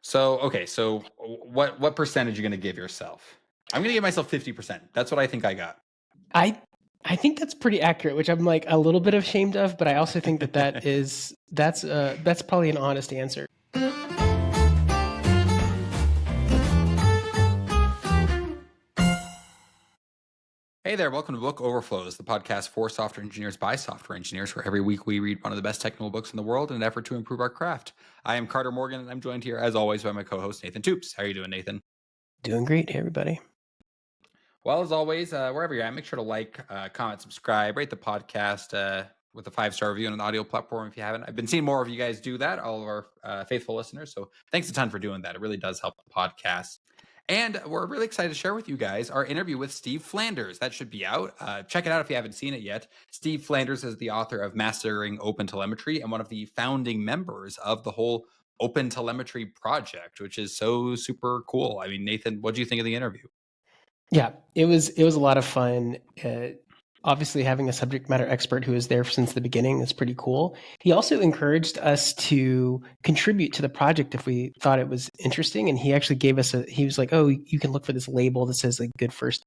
So what percentage are you going to give yourself? I'm going to give myself 50%. That's what I think I got. I think that's pretty accurate, which I'm like a little bit ashamed of, but I also think that's probably an honest answer. Hey there, welcome to Book Overflows, the podcast for software engineers by software engineers, where every week we read one of the best technical books in the world in an effort to improve our craft. I am Carter Morgan, and I'm joined here, as always, by my co-host, Nathan Toups. How are you doing, Nathan? Doing great, hey, everybody. Well, as always, wherever you're at, make sure to like, comment, subscribe, rate the podcast with a 5-star review on an audio platform if you haven't. I've been seeing more of you guys do that, all of our faithful listeners, so thanks a ton for doing that. It really does help the podcast. And we're really excited to share with you guys our interview with Steve Flanders. That should be out. Check it out if you haven't seen it yet. Steve Flanders is the author of Mastering OpenTelemetry and one of the founding members of the whole OpenTelemetry project, which is so super cool. I mean, Nathan, what do you think of the interview? Yeah, it was a lot of fun. Obviously, having a subject matter expert who is there since the beginning is pretty cool. He also encouraged us to contribute to the project if we thought it was interesting, and he actually gave us he was like, "Oh, you can look for this label that says like good first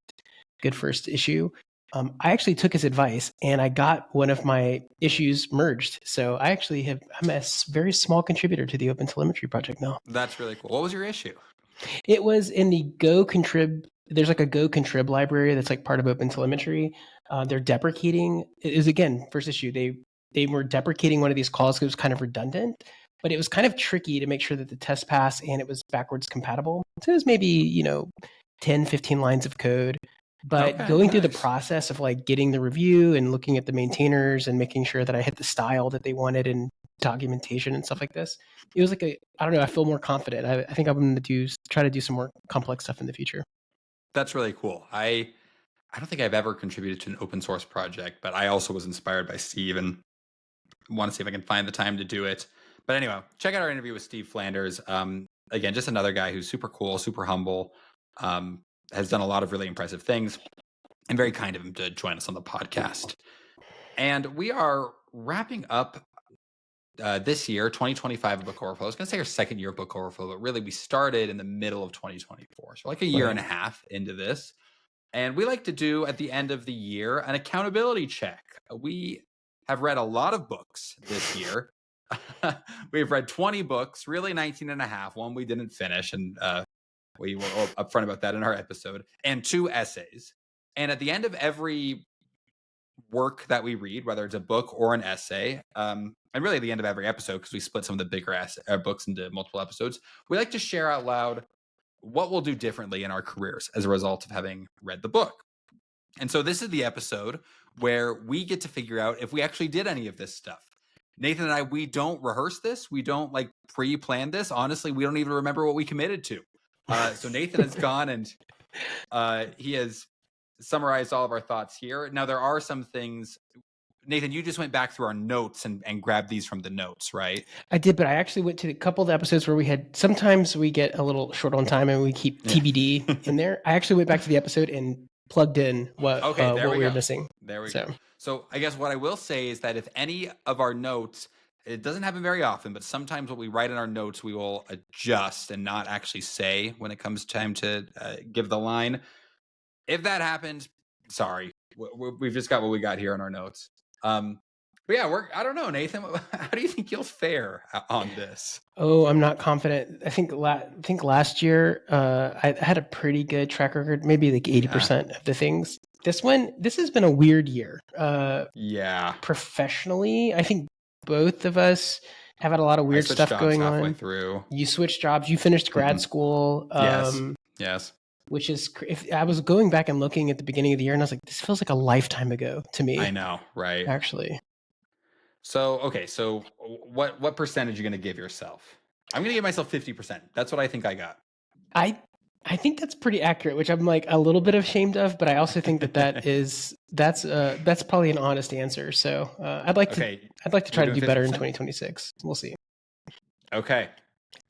issue." I actually took his advice, and I got one of my issues merged. So I'm a very small contributor to the OpenTelemetry project now. That's really cool. What was your issue? It was in the Go contrib. There's like a Go contrib library that's like part of OpenTelemetry. They're deprecating. It is again first issue. They were deprecating one of these calls because it was kind of redundant, but it was kind of tricky to make sure that the test passed and it was backwards compatible. So it was maybe 10, 15 lines of code. But going through the process of like getting the review and looking at the maintainers and making sure that I hit the style that they wanted and documentation and stuff like this, it was like I don't know, I feel more confident. I think I'm going to try to do some more complex stuff in the future. That's really cool. I don't think I've ever contributed to an open source project, but I also was inspired by Steve and want to see if I can find the time to do it. But anyway, check out our interview with Steve Flanders. Again, just another guy who's super cool, super humble, has done a lot of really impressive things, and very kind of him to join us on the podcast. And we are wrapping up this year, 2025 of Book Overflow. I was going to say our second year of Book Overflow, but really we started in the middle of 2024. So like a year and a half into this. And we like to do at the end of the year an accountability check. We have read a lot of books this year. We've read 20 books, really 19 and a half. One we didn't finish, and we were upfront about that in our episode, and 2 essays. And at the end of every work that we read, whether it's a book or an essay, and really at the end of every episode, because we split some of the bigger books into multiple episodes, we like to share out loud what we'll do differently in our careers as a result of having read the book. And so this is the episode where we get to figure out if we actually did any of this stuff. Nathan and I, we don't rehearse this. We don't like pre-plan this. Honestly, we don't even remember what we committed to. So Nathan has gone and he has summarized all of our thoughts here. Now, there are some things. Nathan, you just went back through our notes and grabbed these from the notes, right? I did, but I actually went to a couple of the episodes where sometimes we get a little short on time and we keep TBD in there. I actually went back to the episode and plugged in what we were missing. There we go. So I guess what I will say is that if any of our notes, it doesn't happen very often, but sometimes what we write in our notes, we will adjust and not actually say when it comes time to give the line. If that happened, sorry. We've just got what we got here in our notes. But yeah, I don't know, Nathan. How do you think you'll fare on this? Oh, I'm not confident. I think last year I had a pretty good track record, maybe like 80% of the things. This has been a weird year. Professionally, I think both of us have had a lot of weird stuff going on. Through. You switched jobs. You finished grad school. Yes. Which is, if I was going back and looking at the beginning of the year, and I was like, this feels like a lifetime ago to me. I know, right? Actually. So what percentage are you going to give yourself? I'm going to give myself 50%. That's what I think I got. I think that's pretty accurate, which I'm like a little bit ashamed of, but I also think that's probably an honest answer. So I'd like to try to do better in 2026. We'll see. Okay.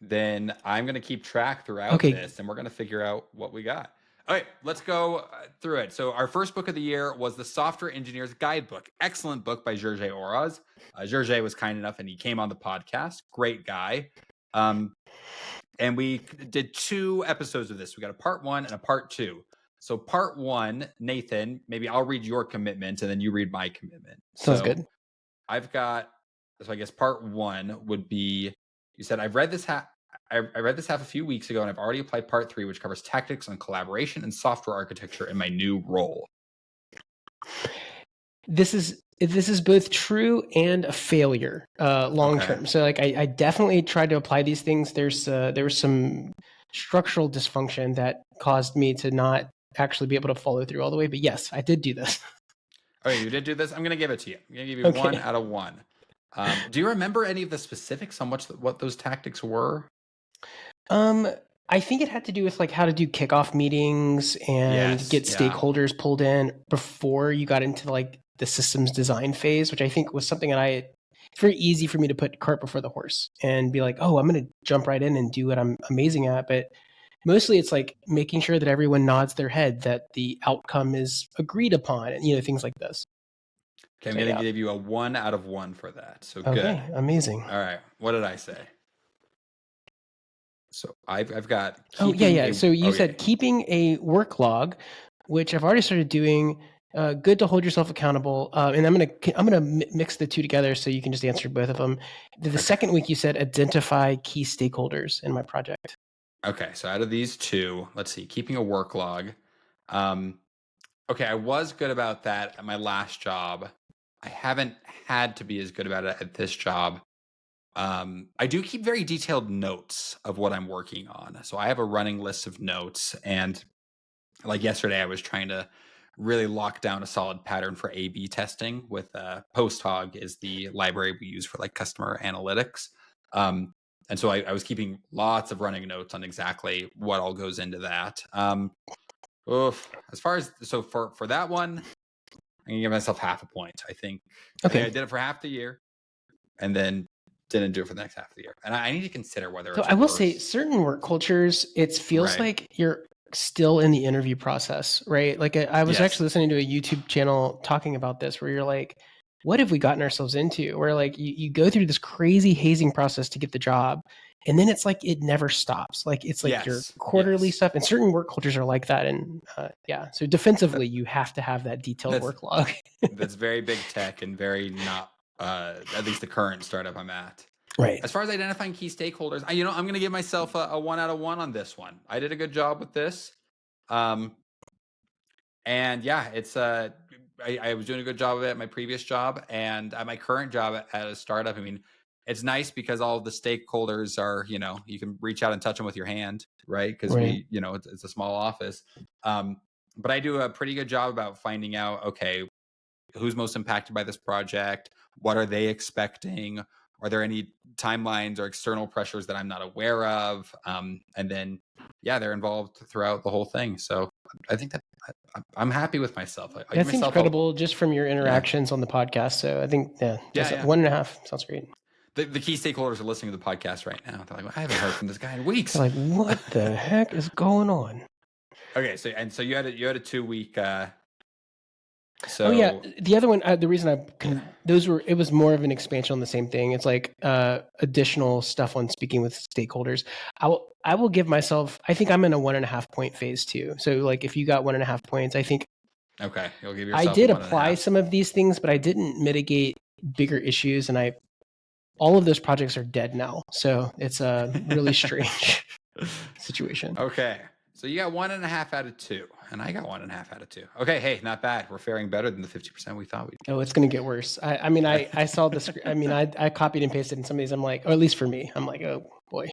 Then I'm going to keep track throughout this, and we're going to figure out what we got. All right, let's go through it. So our first book of the year was The Software Engineer's Guidebook. Excellent book by Sergey Oraz. Sergey was kind enough, and he came on the podcast. Great guy. And we did 2 episodes of this. We got a part 1 and a part 2. So part 1, Nathan, maybe I'll read your commitment and then you read my commitment. Sounds good. I've got, so I guess part 1 would be, you said, I read this half a few weeks ago, and I've already applied part 3, which covers tactics on collaboration and software architecture in my new role. This is both true and a failure long term. So like I definitely tried to apply these things. There was some structural dysfunction that caused me to not actually be able to follow through all the way. But yes, I did do this. Okay, you did do this. I'm going to give it to you. I'm going to give you 1 out of 1. Do you remember any of the specifics on what those tactics were? I think it had to do with like how to do kickoff meetings and get stakeholders pulled in before you got into like the systems design phase, which I think was something that it's very easy for me to put cart before the horse and be like, oh, I'm going to jump right in and do what I'm amazing at. But mostly it's like making sure that everyone nods their head that the outcome is agreed upon and, things like this. Okay, I'm going to give you a 1 out of 1 for that. So good. Okay, amazing. All right. What did I say? So I've got. So you said keeping a work log, which I've already started doing. Good to hold yourself accountable. And I'm gonna mix the two together so you can just answer both of them. The second week you said identify key stakeholders in my project. Okay, so out of these 2, let's see, keeping a work log. Okay, I was good about that at my last job. I haven't had to be as good about it at this job. I do keep very detailed notes of what I'm working on. So I have a running list of notes, and like yesterday, I was trying to really lock down a solid pattern for A/B testing with PostHog is the library we use for like customer analytics. And so I was keeping lots of running notes on exactly what all goes into that. As far as, so for that one, I'm gonna give myself half a point. I think I did it for half the year, and then didn't do it for the next half of the year. And I need to consider whether. So I will say, certain work cultures, it feels like you're still in the interview process, right? Like I was actually listening to a YouTube channel talking about this, where you're like, what have we gotten ourselves into? Where like you go through this crazy hazing process to get the job, and then it's like it never stops. Like it's like your quarterly stuff, and certain work cultures are like that. And so defensively, you have to have that detailed work log. That's very big tech and very not, at least the current startup I'm at. Right. As far as identifying key stakeholders, I'm going to give myself a 1 out of 1 on this one. I did a good job with this. And yeah, it's I was doing a good job of it at my previous job, and at my current job at a startup. I mean, it's nice because all of the stakeholders are, you can reach out and touch them with your hand, right? Because it's a small office. But I do a pretty good job about finding out, okay, who's most impacted by this project? What are they expecting? Are there any timelines or external pressures that I'm not aware of? And then, they're involved throughout the whole thing. So I think that I'm happy with myself. That seems credible just from your interactions on the podcast. So I think, 1.5 sounds great. The key stakeholders are listening to the podcast right now. They're like, well, I haven't heard from this guy in weeks. They're like, what the heck is going on? Okay, so you had a 2-week. The other one, the reason it was more of an expansion on the same thing. It's like additional stuff on speaking with stakeholders. I will give myself, I think I'm in a 1.5 point phase too. So like if you got 1.5 points, I think. Okay. You'll give yourself I did apply some of these things, but I didn't mitigate bigger issues. And all of those projects are dead now. So it's a really strange situation. Okay. So you got 1.5 out of 2, and I got 1.5 out of 2. Okay, hey, not bad. We're faring better than the 50% we thought we'd. Oh, it's going to get worse. I saw this. I copied and pasted in some of these. I'm like, or at least for me, I'm like, oh boy.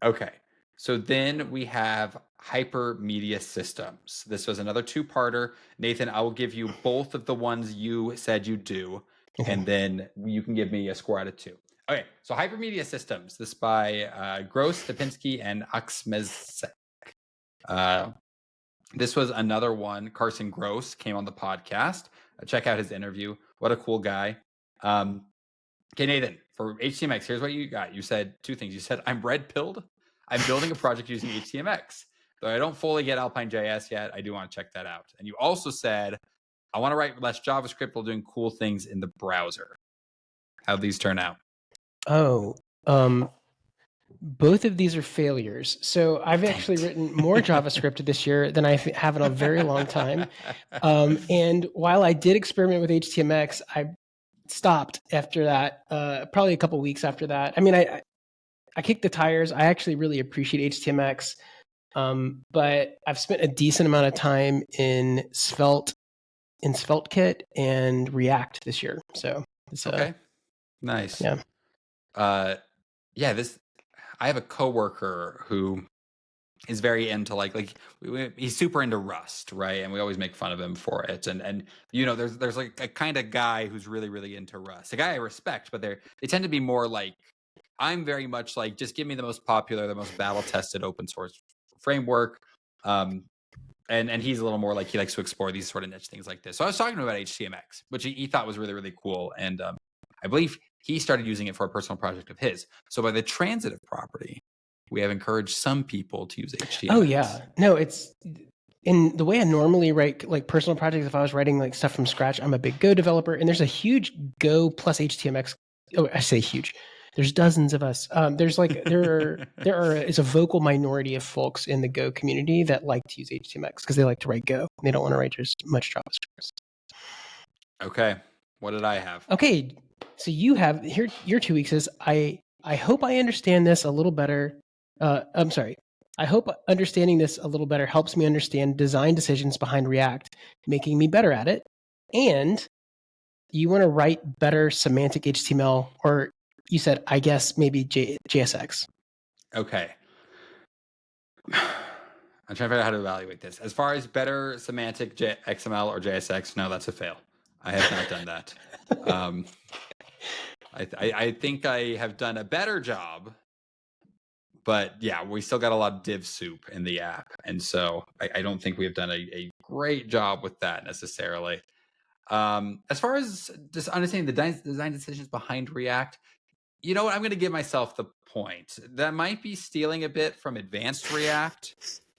Okay, so then we have hypermedia systems. This was another 2-parter. Nathan, I will give you both of the ones you said you do, and then you can give me a score out of 2. Okay, so hypermedia systems. This by Gross, Stepinski, and Aksmezek. This was another one. Carson Gross came on the podcast. Check out his interview. What a cool guy. Okay, Nathan, for HTMX, here's what you got. You said 2 things. You said, I'm red-pilled. I'm building a project using HTMX. Though I don't fully get Alpine.js yet, I do want to check that out. And you also said, I want to write less JavaScript while doing cool things in the browser. How'd these turn out? Oh, Both of these are failures. So I've Dang actually it. written more JavaScript this year than I have in a very long time. And while I did experiment with HTMX, I stopped after that, probably a couple weeks after that. I mean, I kicked the tires. I actually really appreciate HTMX, but I've spent a decent amount of time in SvelteKit and React this year. So it's Okay. Nice. yeah. Yeah, I have a coworker who is very into he's super into Rust, right? And we always make fun of him for it. And there's like a kind of guy who's really really into Rust, a guy I respect, but they tend to be more like, I'm very much like, just give me the most popular, the most battle tested open source framework. And he's a little more like, he likes to explore these sort of niche things like this. So I was talking to him about HTMX, which he thought was really really cool, and I believe he started using it for a personal project of his. So by the transitive property, we have encouraged some people to use HTMX. Oh yeah, no, it's in the way I normally write like personal projects. If I was writing like stuff from scratch, I'm a big Go developer, and there's a huge Go plus HTMX. Oh, I say huge. There's dozens of us. There's like there is a vocal minority of folks in the Go community that like to use HTMX because they like to write Go. They don't want to write just much JavaScript. Okay, what did I have? Okay, so you have here. Your 2 weeks is I hope I understand this a little better. I'm sorry. I hope understanding this a little better helps me understand design decisions behind React, making me better at it. And you want to write better semantic HTML, or you said, I guess, maybe JSX. Okay. I'm trying to figure out how to evaluate this. As far as better semantic XML or JSX, no, that's a fail. I have not done that. I think I have done a better job, but yeah, we still got a lot of div soup in the app. And so I don't think we have done a great job with that necessarily. As far as just understanding the design decisions behind React, you know what? I'm going to give myself the point. That might be stealing a bit from advanced React.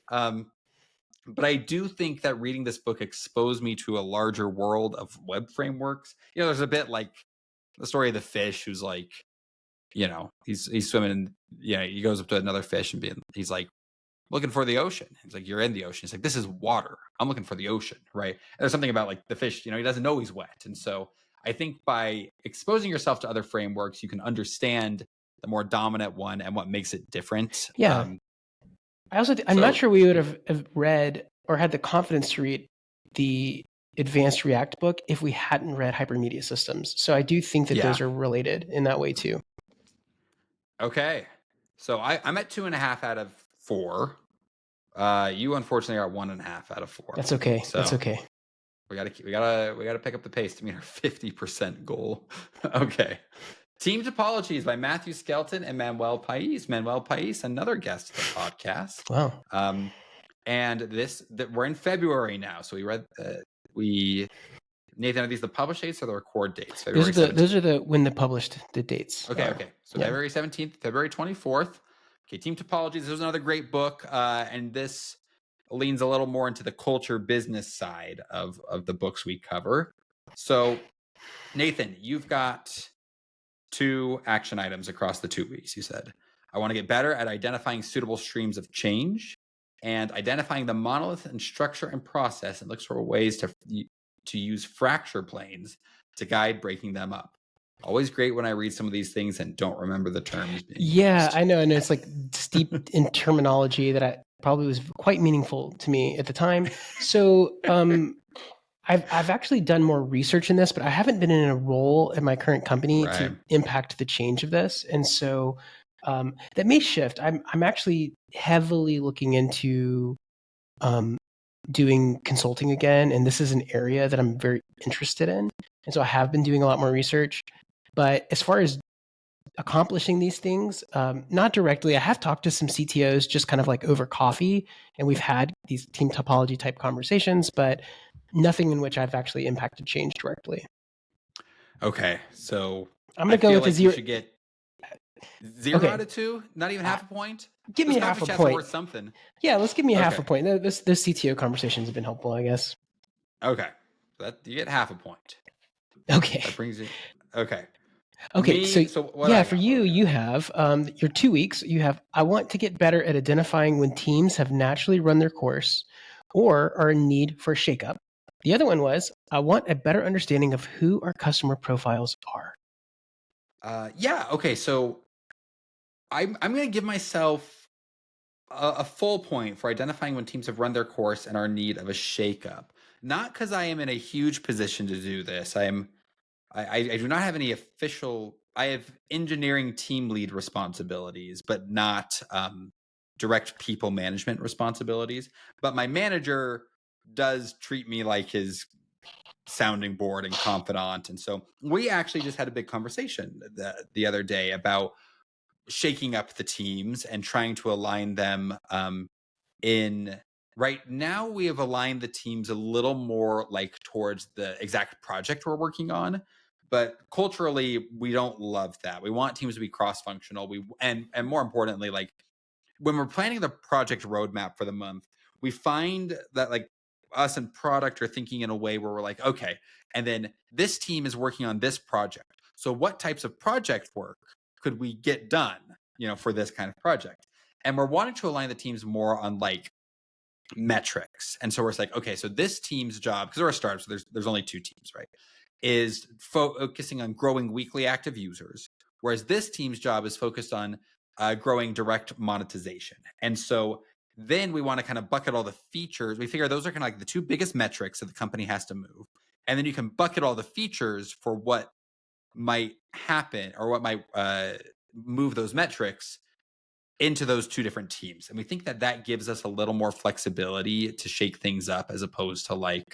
But I do think that reading this book exposed me to a larger world of web frameworks. There's a bit like the story of the fish who's like, he's swimming and he goes up to another fish and he's like, looking for the ocean. He's like, you're in the ocean. He's like, this is water. I'm looking for the ocean, right? And there's something about like the fish, he doesn't know he's wet. And so I think by exposing yourself to other frameworks, you can understand the more dominant one and what makes it different. Yeah. I also, I'm not sure we would have read or had the confidence to read the advanced React book if we hadn't read Hypermedia Systems. So I do think that those are related in that way too. Okay. So I'm at 2.5 out of 4. You unfortunately are at 1.5 out of 4. That's okay. So that's okay. We gotta pick up the pace to meet our 50% goal. Okay. Team Topologies by Matthew Skelton and Manuel Pais. Manuel Pais, another guest of the podcast. Wow. And we're in February now. So Nathan, are these the publish dates or the record dates? Those are the when the published the dates. Okay. So February 17th, February 24th. Okay, Team Topologies. This is another great book, and this leans a little more into the culture business side of the books we cover. So, Nathan, you've got 2 action items across the 2 weeks. You said, I want to get better at identifying suitable streams of change and identifying the monolith and structure and process, and looks for ways to use fracture planes to guide breaking them up. Always great when I read some of these things and don't remember the terms being used. I know. It's like steeped in terminology that probably was quite meaningful to me at the time. So I've actually done more research in this, but I haven't been in a role at my current company to impact the change of this. And so that may shift. I'm actually heavily looking into doing consulting again. And this is an area that I'm very interested in. And so I have been doing a lot more research. But as far as accomplishing these things, not directly, I have talked to some CTOs just kind of like over coffee, and we've had these team topology type conversations, but nothing in which I've actually impacted change directly. Okay, so I'm going to go with a 0. You should get 0 out of 2, not even half a point. Give me half a point. Worth something. Yeah, let's give me half a point. This CTO conversations have been helpful, I guess. Okay, you get half a point. Okay, that brings you. Okay. Okay, So what yeah, I for got? you, you have your 2 weeks. You have I want to get better at identifying when teams have naturally run their course or are in need for a shakeup. The other one was I want a better understanding of who our customer profiles are. Yeah. Okay. So I'm going to give myself a full point for identifying when teams have run their course and are in need of a shakeup. Not because I am in a huge position to do this. I do not have any official. I have engineering team lead responsibilities, but not direct people management responsibilities. But my manager does treat me like his sounding board and confidant, and so we actually just had a big conversation the other day about shaking up the teams and trying to align them in right now we have aligned the teams a little more like towards the exact project we're working on, but culturally we don't love that. We want teams to be cross-functional. We and more importantly, like when we're planning the project roadmap for the month, we find that like us and product are thinking in a way where we're like, okay, and then this team is working on this project. So what types of project work could we get done, for this kind of project? And we're wanting to align the teams more on like metrics. And so we're like, okay, so this team's job, because we're a startup, so there's only two teams, right? Is focusing on growing weekly active users, whereas this team's job is focused on growing direct monetization. And so then we want to kind of bucket all the features. We figure those are kind of like the two biggest metrics that the company has to move. And then you can bucket all the features for what might happen or what might move those metrics into those two different teams. And we think that that gives us a little more flexibility to shake things up as opposed to like,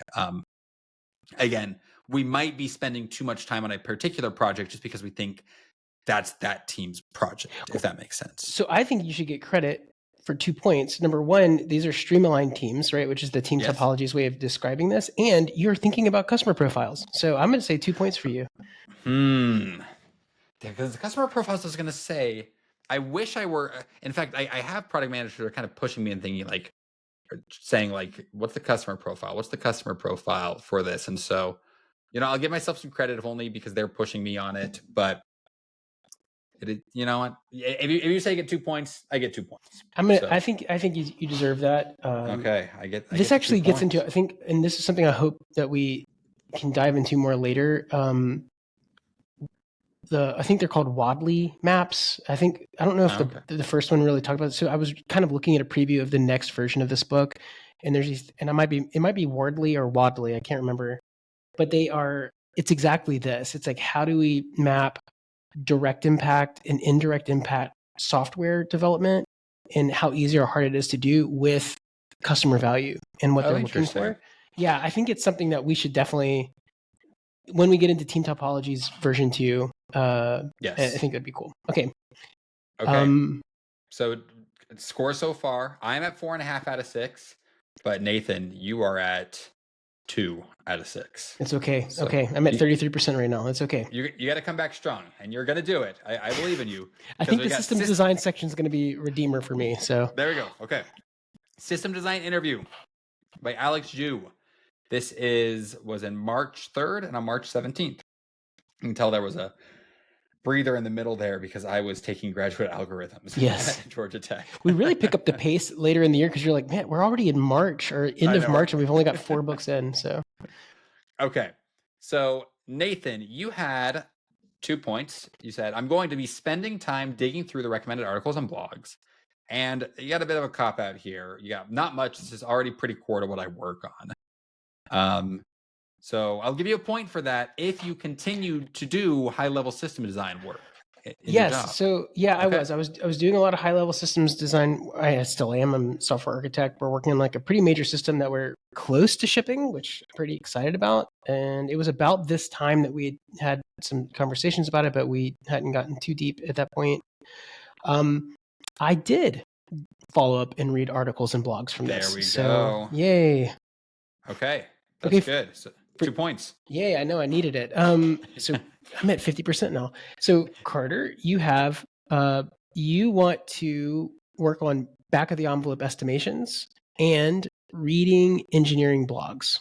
again, we might be spending too much time on a particular project just because we think that's that team's project, if that makes sense. So I think you should get credit for 2 points. Number one, these are streamlined teams, right? Which is the team topologies way of describing this. And you're thinking about customer profiles. So I'm going to say 2 points for you. Because the customer profiles is going to say, I wish I were. In fact, I have product managers who are kind of pushing me and thinking like, saying like, what's the customer profile? What's the customer profile for this? And so, I'll give myself some credit if only because they're pushing me on it. But you know what? If you say I get 2 points, I get 2 points. I think you deserve that. Okay, this actually gets into, I think, and this is something I hope that we can dive into more later. I think they're called Wadley maps. I don't know if the first one really talked about it. So I was kind of looking at a preview of the next version of this book, and there's these, and it might be Wardley or Wadley, I can't remember, but it's exactly this. It's like, how do we map direct impact and indirect impact software development and how easy or hard it is to do with customer value and what they're looking for. Yeah, I think it's something that we should definitely, when we get into Team Topologies version 2, yes, I think that'd be cool. Okay. So score so far, I'm at 4.5 out of 6, but Nathan, you are at 2 out of 6. It's okay. So okay. I'm at 33% right now. It's okay. You got to come back strong, and you're going to do it. I believe in you. I think the systems design section is going to be redeemer for me. So there we go. Okay. System design interview by Alex Ju. This was in March 3rd and on March 17th. You can tell there was a breather in the middle there because I was taking graduate algorithms at Georgia Tech. We really pick up the pace later in the year because you're like, man, we're already in March or end of March and we've only got 4 books in. So, okay. So Nathan, you had 2 points. You said, I'm going to be spending time digging through the recommended articles and blogs. And you got a bit of a cop out here. You got not much. This is already pretty core to what I work on. So I'll give you a point for that if you continue to do high-level system design work. Yes. So yeah, okay. I was doing a lot of high-level systems design. I still am. I'm a software architect. We're working on like a pretty major system that we're close to shipping, which I'm pretty excited about. And it was about this time that we had some conversations about it, but we hadn't gotten too deep at that point. I did follow up and read articles and blogs from this. There we go. Yay. Okay. That's good. So 2 points. Yay, I know I needed it. So I'm at 50% now. So Carter, you have you want to work on back of the envelope estimations and reading engineering blogs.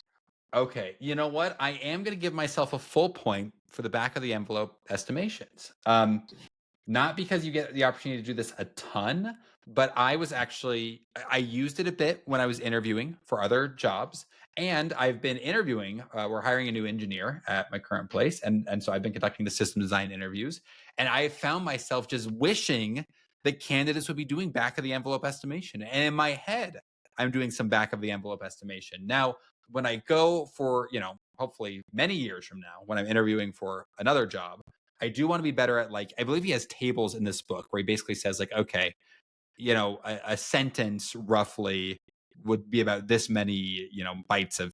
Okay. You know what? I am going to give myself a full point for the back of the envelope estimations. Not because you get the opportunity to do this a ton, but I used it a bit when I was interviewing for other jobs. And I've been interviewing, we're hiring a new engineer at my current place. And so I've been conducting the system design interviews. And I found myself just wishing that candidates would be doing back of the envelope estimation. And in my head, I'm doing some back of the envelope estimation. Now, when I go for, hopefully many years from now, when I'm interviewing for another job, I do want to be better at, like, I believe he has tables in this book where he basically says, like, okay, a sentence roughly would be about this many, bytes of,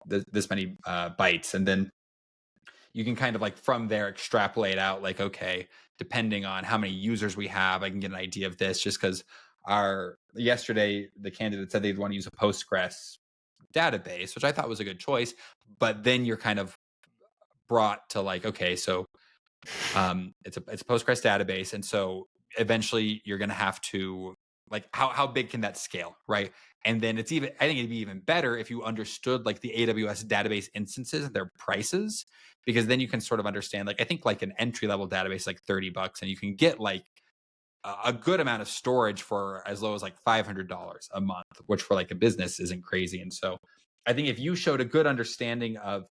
this many bytes. And then you can kind of, like, from there extrapolate out, like, okay, depending on how many users we have, I can get an idea of this, just because yesterday the candidate said they'd want to use a Postgres database, which I thought was a good choice. But then you're kind of brought to, like, okay, so it's a Postgres database, and so eventually you're going to have to, like, how big can that scale, right? And then I think it'd be even better if you understood, like, the AWS database instances and their prices, because then you can sort of understand, like, I think, like, an entry level database, like $30, and you can get, like, a good amount of storage for as low as, like, $500 a month, which for, like, a business isn't crazy. And so I think if you showed a good understanding of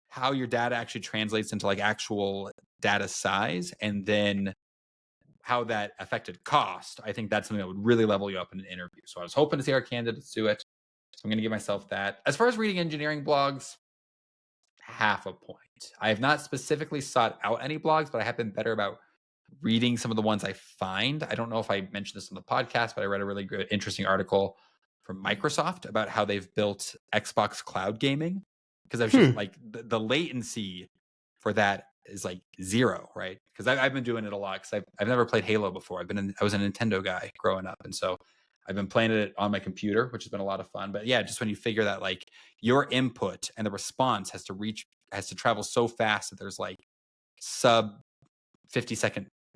how your data actually translates into, like, actual data size, and then how that affected cost, I think that's something that would really level you up in an interview. So I was hoping to see our candidates do it. So I'm going to give myself that. As far as reading engineering blogs, half a point. I have not specifically sought out any blogs, but I have been better about reading some of the ones I find. I don't know if I mentioned this on the podcast, but I read a really good, interesting article from Microsoft about how they've built Xbox cloud gaming. Because I was just like, the latency for that is like zero, right? Because I've been doing it a lot, because I've never played Halo before. I was a Nintendo guy growing up, and so I've been playing it on my computer, which has been a lot of fun. But yeah, just when you figure that, like, your input and the response has to travel so fast that there's, like, sub 50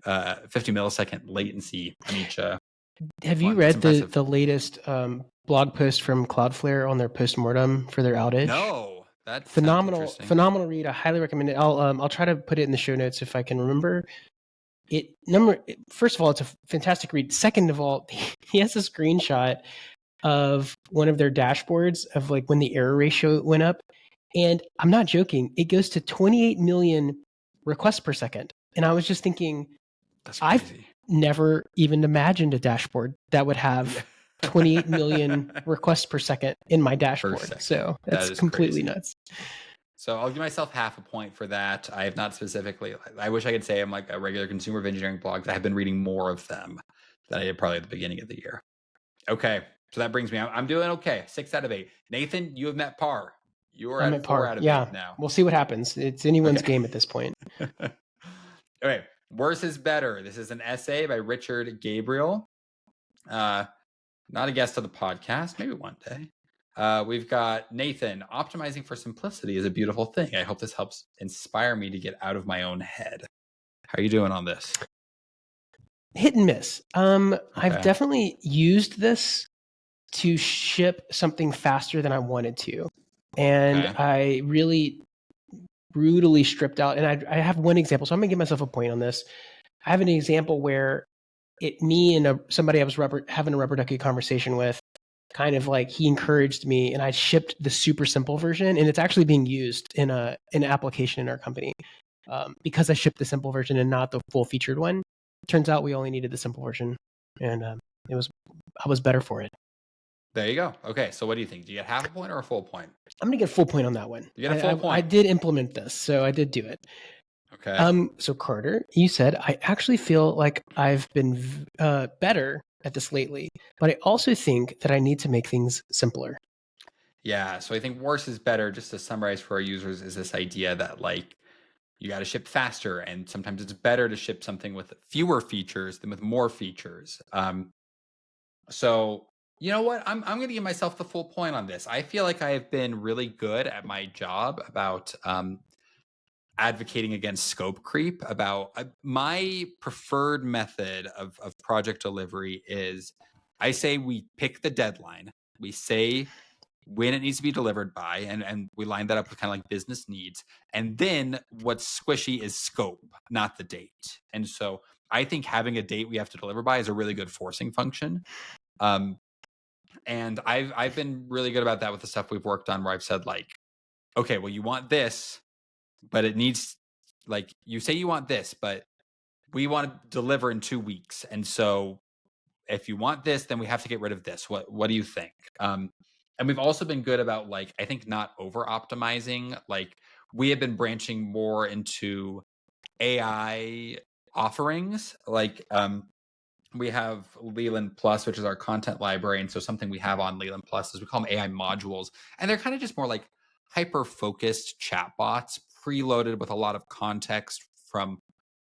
millisecond latency on each. Have you read the latest blog post from Cloudflare on their postmortem for their outage? No, that's phenomenal read. I highly recommend it. I'll try to put it in the show notes if I can remember. First of all, it's a fantastic read. Second of all, he has a screenshot of one of their dashboards of, like, when the error ratio went up, and I'm not joking, it goes to 28 million requests per second. And I was just thinking, that's crazy. I've never even imagined a dashboard that would have 28 million requests per second in my dashboard. So that's completely nuts. So I'll give myself half a point for that. I have not specifically, I wish I could say I'm like a regular consumer of engineering blogs. I have been reading more of them than I did probably at the beginning of the year. Okay. So that brings me, I'm doing okay. 6 out of 8. Nathan, you have met par. You are at 4 out of 8 now. We'll see what happens. It's anyone's game at this point. Okay. Worse is better. This is an essay by Richard Gabriel. Not a guest of the podcast. Maybe one day. We've got Nathan. Optimizing for simplicity is a beautiful thing. I hope this helps inspire me to get out of my own head. How are you doing on this? Hit and miss. Okay. I've definitely used this to ship something faster than I wanted to. And I really brutally stripped out. And I have one example. So I'm going to give myself a point on this. I have an example where me and somebody I was having a rubber ducky conversation with, kind of like, he encouraged me, and I shipped the super simple version, and it's actually being used in an application in our company because I shipped the simple version and not the full featured one. Turns out we only needed the simple version, and I was better for it. There you go. Okay, so what do you think? Do you get half a point or a full point? I'm gonna get a full point on that one. You get a full point. I did implement this, so I did do it. Okay. So Carter, you said, I actually feel like I've been better at this lately, but I also think that I need to make things simpler. Yeah, so I think worse is better, just to summarize for our users, is this idea that, like, you got to ship faster, and sometimes it's better to ship something with fewer features than with more features. So you know what? I'm going to give myself the full point on this. I feel like I have been really good at my job about advocating against scope creep. About my preferred method of project delivery is, I say we pick the deadline. We say when it needs to be delivered by, and we line that up with kind of like business needs. And then what's squishy is scope, not the date. And so I think having a date we have to deliver by is a really good forcing function. And I've been really good about that with the stuff we've worked on, where I've said like, okay, well, you want this, but it needs, like, you say you want this, but we want to deliver in 2 weeks. And so if you want this, then we have to get rid of this. What do you think? And we've also been good about, like, I think not over optimizing. Like, we have been branching more into AI offerings. Like, we have Leland Plus, which is our content library. And so something we have on Leland Plus is we call them AI modules. And they're kind of just more like hyper-focused chatbots, preloaded with a lot of context from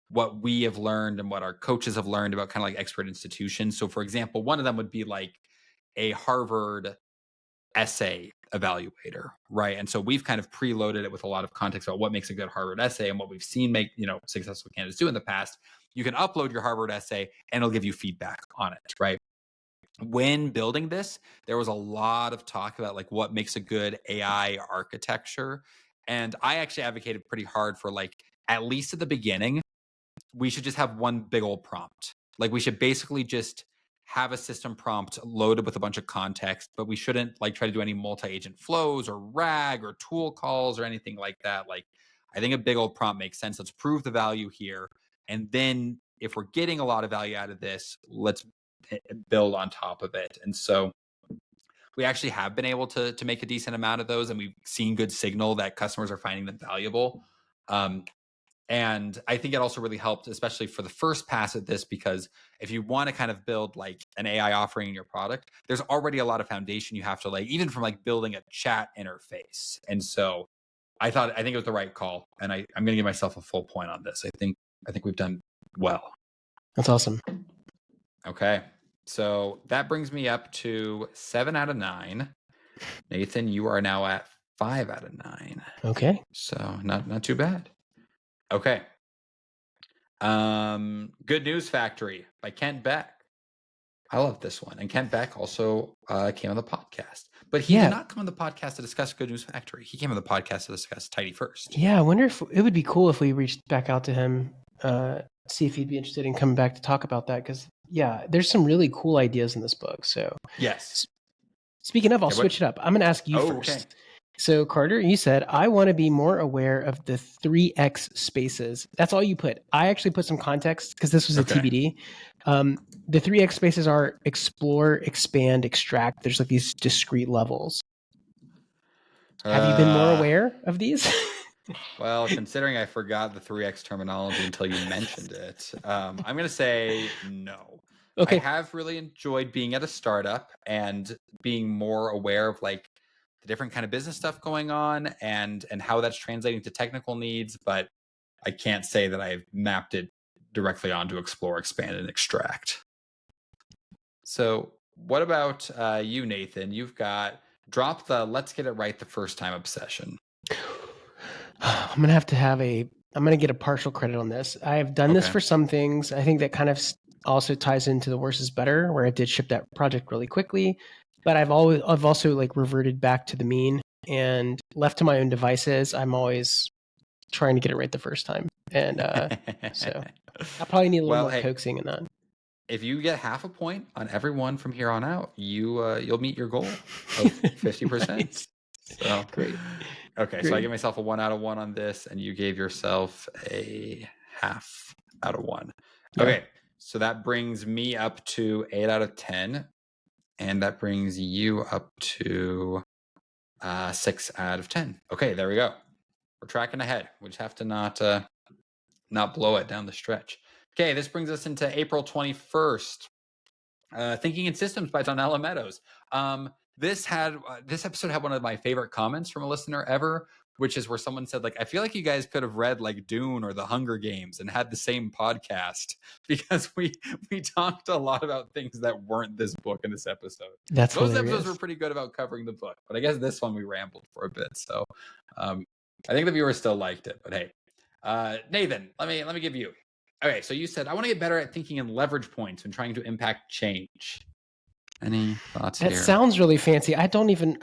what we have learned and what our coaches have learned about kind of like expert institutions. So for example, one of them would be like a Harvard essay evaluator, right? And so we've kind of preloaded it with a lot of context about what makes a good Harvard essay and what we've seen make, successful candidates do in the past. You can upload your Harvard essay and it'll give you feedback on it, right? When building this, there was a lot of talk about like what makes a good AI architecture. And I actually advocated pretty hard for, like, at least at the beginning, we should just have one big old prompt. Like, we should basically just have a system prompt loaded with a bunch of context, but we shouldn't like try to do any multi-agent flows or RAG or tool calls or anything like that. Like, I think a big old prompt makes sense. Let's prove the value here. And then if we're getting a lot of value out of this, let's build on top of it. And so we actually have been able to make a decent amount of those, and we've seen good signal that customers are finding them valuable. And I think it also really helped, especially for the first pass at this, because if you want to kind of build like an AI offering in your product, there's already a lot of foundation you have to lay, even from like building a chat interface. And so I think it was the right call, and I'm going to give myself a full point on this. I think we've done well. That's awesome. Okay, so that brings me up to 7 out of 9. Nathan, you are now at 5 out of 9. Okay, so not too bad. Okay. Good News Factory by Kent Beck. I love this one. And Kent Beck also came on the podcast. But he did not come on the podcast to discuss Good News Factory. He came on the podcast to discuss Tidy First. Yeah, I wonder if it would be cool if we reached back out to him, see if he'd be interested in coming back to talk about that. Because, yeah, there's some really cool ideas in this book. So, yes. Speaking of, I'll switch it up. I'm going to ask you first. Okay. So, Carter, you said, I want to be more aware of the 3x spaces. That's all you put. I actually put some context because this was a TBD. The 3x spaces are explore, expand, extract. There's like these discrete levels. Have you been more aware of these? Well, considering I forgot the 3x terminology until you mentioned it, I'm going to say no. Okay. I have really enjoyed being at a startup and being more aware of like the different kind of business stuff going on and how that's translating to technical needs, but I can't say that I've mapped it directly onto explore, expand, and extract. So what about you, Nathan? You've got drop the let's get it right the first time obsession. I'm going to get a partial credit on this. I have done this for some things. I think that kind of also ties into the worse is better, where I did ship that project really quickly, but I've also like reverted back to the mean, and left to my own devices, I'm always trying to get it right the first time. And so I probably need a little more coaxing in that. If you get half a point on every one from here on out, you'll meet your goal of 50%. Nice. So great. Okay, great. So I give myself a 1 out of 1 on this, and you gave yourself a half out of 1. Yeah. Okay, so that brings me up to 8 out of 10, and that brings you up to 6 out of 10. Okay, there we go. We're tracking ahead. We just have to not blow it down the stretch. Okay, this brings us into April 21st. Thinking in Systems by Donella Meadows. This episode had one of my favorite comments from a listener ever, which is where someone said, like, I feel like you guys could have read like Dune or The Hunger Games and had the same podcast, because we talked a lot about things that weren't this book in this episode. Those hilarious. Episodes were pretty good about covering the book, but I guess this one we rambled for a bit. So I think the viewers still liked it. But hey, Nathan, let me give you. Okay, so you said, I want to get better at thinking in leverage points and trying to impact change. Any thoughts here? That sounds really fancy. I don't even,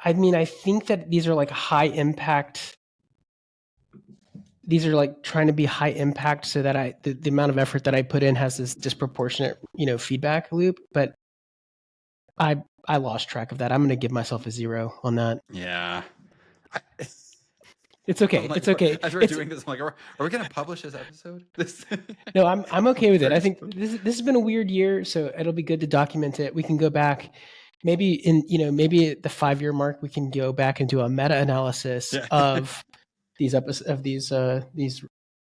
I mean, I think that these are like high impact. These are like trying to be high impact so that the amount of effort that I put in has this disproportionate, feedback loop. But I lost track of that. I'm going to give myself a 0 on that. Yeah. It's okay. I'm like, It's okay. as we're doing this, I'm like, are we going to publish this episode? No, I'm okay with it. I think this has been a weird year, so it'll be good to document it. We can go back, maybe maybe at the 5-year mark, we can go back and do a meta analysis of these episodes of these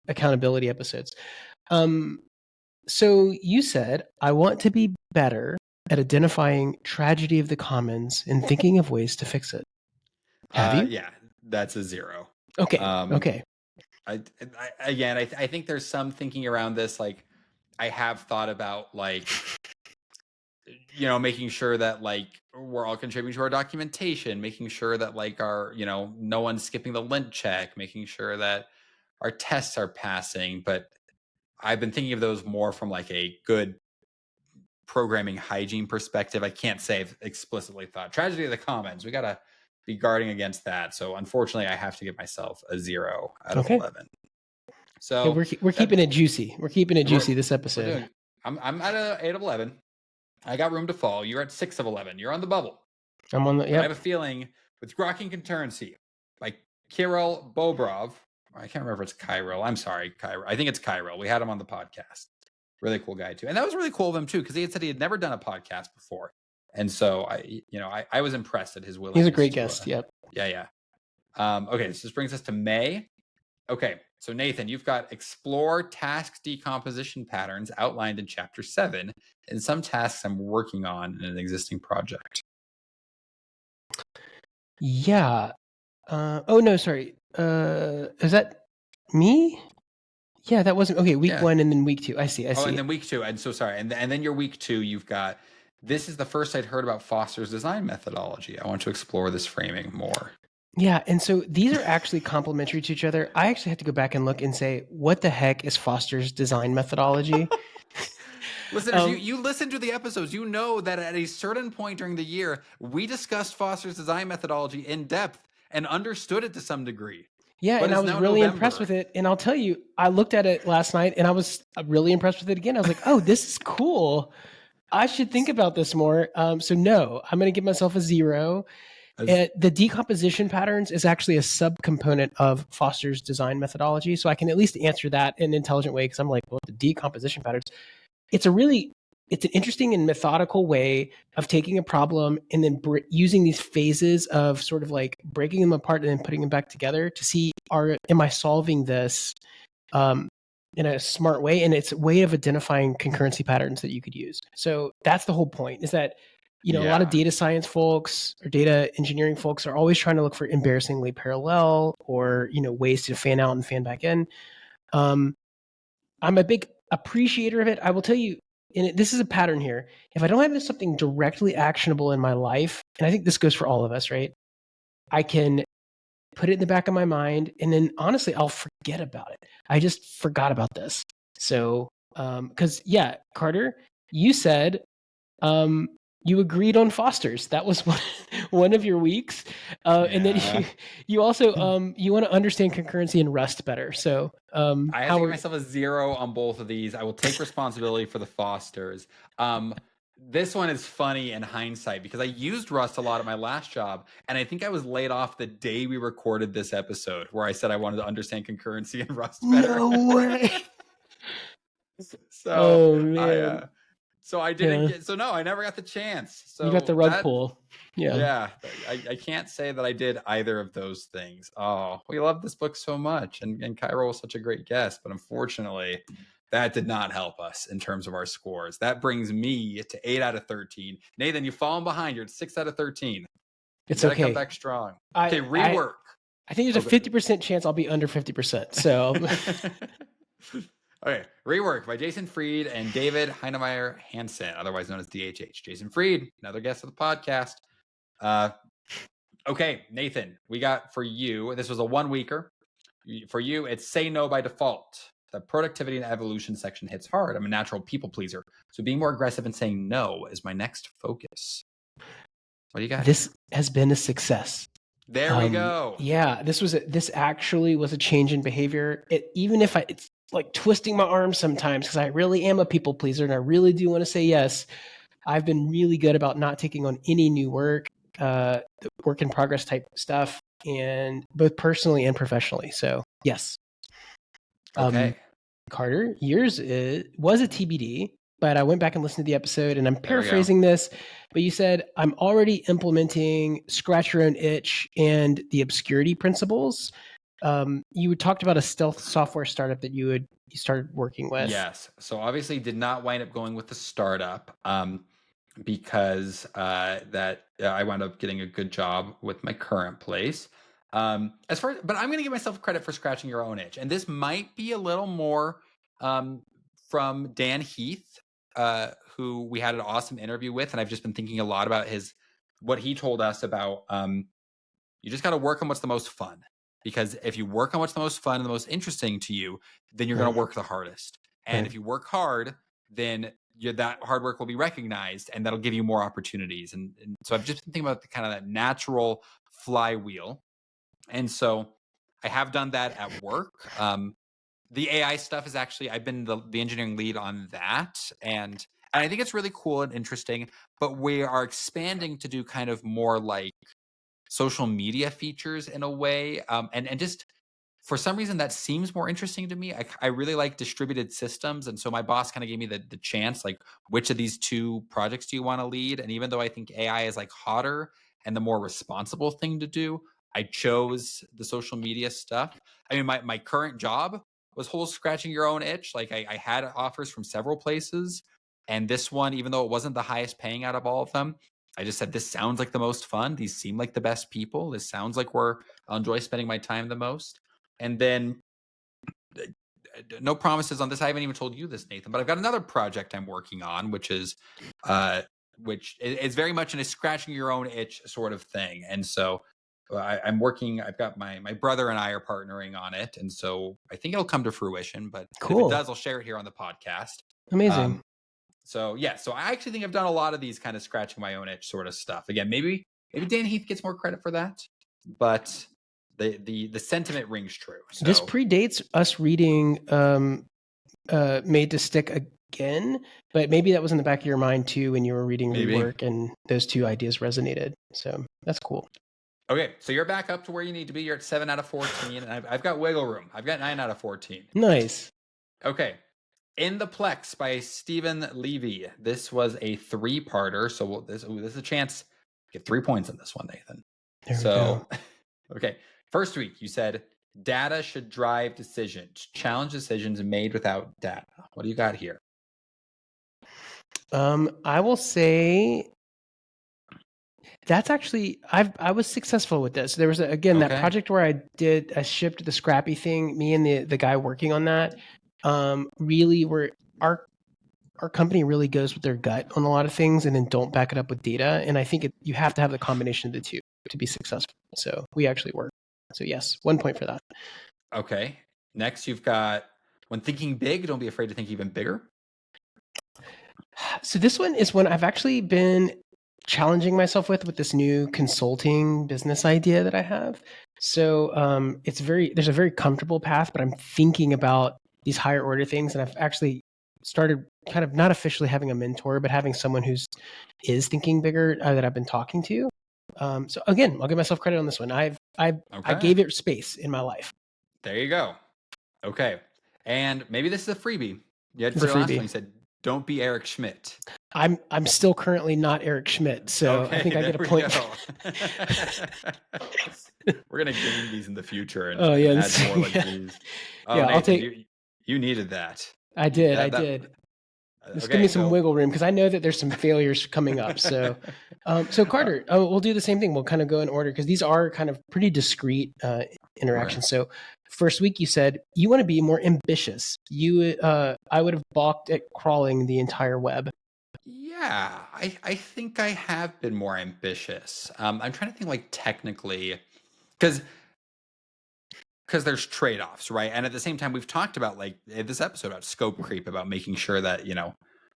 accountability episodes. So you said, I want to be better at identifying tragedy of the commons and thinking of ways to fix it. Have you? Yeah, that's a 0. Okay. Okay. I think there's some thinking around this. Like, I have thought about like, making sure that like we're all contributing to our documentation, making sure that like our, no one's skipping the lint check, making sure that our tests are passing. But I've been thinking of those more from like a good programming hygiene perspective. I can't say I've explicitly thought tragedy of the commons. We got to be guarding against that. So unfortunately, I have to give myself a 0 out of 11. So we're keeping it juicy. We're keeping it juicy this episode. I'm at an 8 of 11. I got room to fall. You're at 6 of 11. You're on the bubble. I'm on the. Yep. I have a feeling with Grokking Concurrency by Kirill Bobrov. I can't remember if it's Kirill. I'm sorry, Kirill. I think it's Kirill. We had him on the podcast. Really cool guy too, and that was really cool of him too because he had said he had never done a podcast before, and so I was impressed at his willingness. He's a great guest. Yep. Yeah. Okay, so this brings us to May. Okay, so Nathan, you've got explore task decomposition patterns outlined in Chapter 7, and some tasks I'm working on in an existing project. Yeah. Oh no, sorry. Is that me? Yeah, that wasn't okay. Week 1 and then week 2. I see. Oh, and then week 2. And so sorry. And then your week 2, you've got. This is the first I'd heard about Foster's design methodology. I want to explore this framing more. Yeah, and so these are actually complementary to each other. I actually had to go back and look and say, what the heck is Foster's design methodology? Listeners, you listen to the episodes. You know that at a certain point during the year, we discussed Foster's design methodology in depth and understood it to some degree. Yeah, and I was really impressed with it. And I'll tell you, I looked at it last night and I was really impressed with it again. I was like, oh, this is cool. I should think about this more. So no, I'm going to give myself a 0. The decomposition patterns is actually a subcomponent of Foster's design methodology. So I can at least answer that in an intelligent way because I'm like, well, the decomposition patterns, it's an interesting and methodical way of taking a problem and then using these phases of sort of like breaking them apart and then putting them back together to see, am I solving this in a smart way? And it's a way of identifying concurrency patterns that you could use. So that's the whole point, is that a lot of data science folks or data engineering folks are always trying to look for embarrassingly parallel or, ways to fan out and fan back in. I'm a big appreciator of it. I will tell you, and this is a pattern here. If I don't have something directly actionable in my life, and I think this goes for all of us, right? I can put it in the back of my mind, and then honestly, I'll forget about it. I just forgot about this. So, because Carter, you said you agreed on Foster's. That was one of your weeks, and then you also you want to understand concurrency in Rust better. So I have to give myself a 0 on both of these. I will take responsibility for the Foster's. This one is funny in hindsight because I used Rust a lot at my last job, and I think I was laid off the day we recorded this episode, where I said I wanted to understand concurrency in Rust better. No way. So, oh man. So I didn't get. So no, I never got the chance. So you got the rug pull. Yeah. I can't say that I did either of those things. Oh, we love this book so much, and Cairo was such a great guest, but unfortunately, that did not help us in terms of our scores. That brings me to 8 out of 13. Nathan, you've fallen behind. You're at 6 out of 13. It's okay. Come back strong. Okay, rework. I think there's a 50% chance I'll be under 50%. So. Okay, Rework by Jason Fried and David Heinemeier Hansen, otherwise known as DHH. Jason Fried, another guest of the podcast. Okay, Nathan, we got for you, this was a 1-weeker. For you, it's Say No by Default. The productivity and evolution section hits hard. I'm a natural people pleaser, so being more aggressive and saying no is my next focus. What do you got here? This has been a success. There we go. Yeah, this actually was a change in behavior. Even if it's like twisting my arms sometimes because I really am a people pleaser and I really do want to say yes. I've been really good about not taking on any new work, work in progress type stuff, and both personally and professionally. So yes. Okay. Carter, yours was a TBD, but I went back and listened to the episode, and I'm There we go. paraphrasing this, but you said, I'm already implementing scratch your own itch and the obscurity principles. You talked about a stealth software startup that you started working with. Yes. So obviously did not wind up going with the startup because I wound up getting a good job with my current place. But I'm going to give myself credit for scratching your own itch, and this might be a little more from Dan Heath, who we had an awesome interview with, and I've just been thinking a lot about what he told us about. You just got to work on what's the most fun, because if you work on what's the most fun and the most interesting to you, then you're going to work the hardest. And if you work hard, then that hard work will be recognized, and that'll give you more opportunities. And so I've just been thinking about the kind of that natural flywheel. And so I have done that at work. The AI stuff is actually, I've been the engineering lead on that. And I think it's really cool and interesting, but we are expanding to do kind of more like social media features in a way. And just for some reason that seems more interesting to me. I really like distributed systems. And so my boss kind of gave me the chance, like, which of these two projects do you want to lead? And even though I think AI is like hotter and the more responsible thing to do, I chose the social media stuff. I mean, my current job was whole scratching your own itch. Like I had offers from several places. And this one, even though it wasn't the highest paying out of all of them, I just said, this sounds like the most fun. These seem like the best people. This sounds like where I'll enjoy spending my time the most. And then no promises on this. I haven't even told you this, Nathan, but I've got another project I'm working on, which is very much in a scratching your own itch sort of thing. And so I'm working. I've got my brother and I are partnering on it, and so I think it'll come to fruition. But if it does, I'll share it here on the podcast. Amazing. So I actually think I've done a lot of these kind of scratching my own itch sort of stuff. Again, maybe Dan Heath gets more credit for that, but the sentiment rings true. So. This predates us reading Made to Stick again, but maybe that was in the back of your mind too when you were reading Rework, and those two ideas resonated. So that's cool. Okay, so you're back up to where you need to be. You're at 7 out of 14, and I've got wiggle room. I've got 9 out of 14. Nice. Okay. In the Plex by Stephen Levy. This was a 3-parter, so this is a chance to get 3 points on this one, Nathan. There we go. Okay. First week, you said data should drive decisions. Challenge decisions made without data. What do you got here? I will say that's actually I was successful with this. There was that project where I shipped the Scrappy thing. Me and the guy working on that really were our company really goes with their gut on a lot of things and then don't back it up with data. And I think you have to have the combination of the two to be successful. So we actually work. So yes, 1 point for that. Okay. Next, you've got when thinking big, don't be afraid to think even bigger. So this one is one I've actually been challenging myself with this new consulting business idea that I have. So there's a very comfortable path, but I'm thinking about these higher order things, and I've actually started kind of not officially having a mentor, but having someone is thinking bigger that I've been talking to. So again, I'll give myself credit on this one. I gave it space in my life. There you go. Okay, and maybe this is a freebie. You had last one. You said, "Don't be Eric Schmidt." I'm still currently not Eric Schmidt, so I think I get a point. We're gonna game these in the future and add more like these. Oh, yeah, Nathan, I'll take. You needed that. I did. Just give me some wiggle room because I know that there's some failures coming up. So, Carter, we'll do the same thing. We'll kind of go in order because these are kind of pretty discrete interactions. Right. So, first week you said you want to be more ambitious. I would have balked at crawling the entire web. Yeah, I think I have been more ambitious. I'm trying to think like technically, because there's trade-offs, right? And at the same time, we've talked about like this episode about scope creep, about making sure that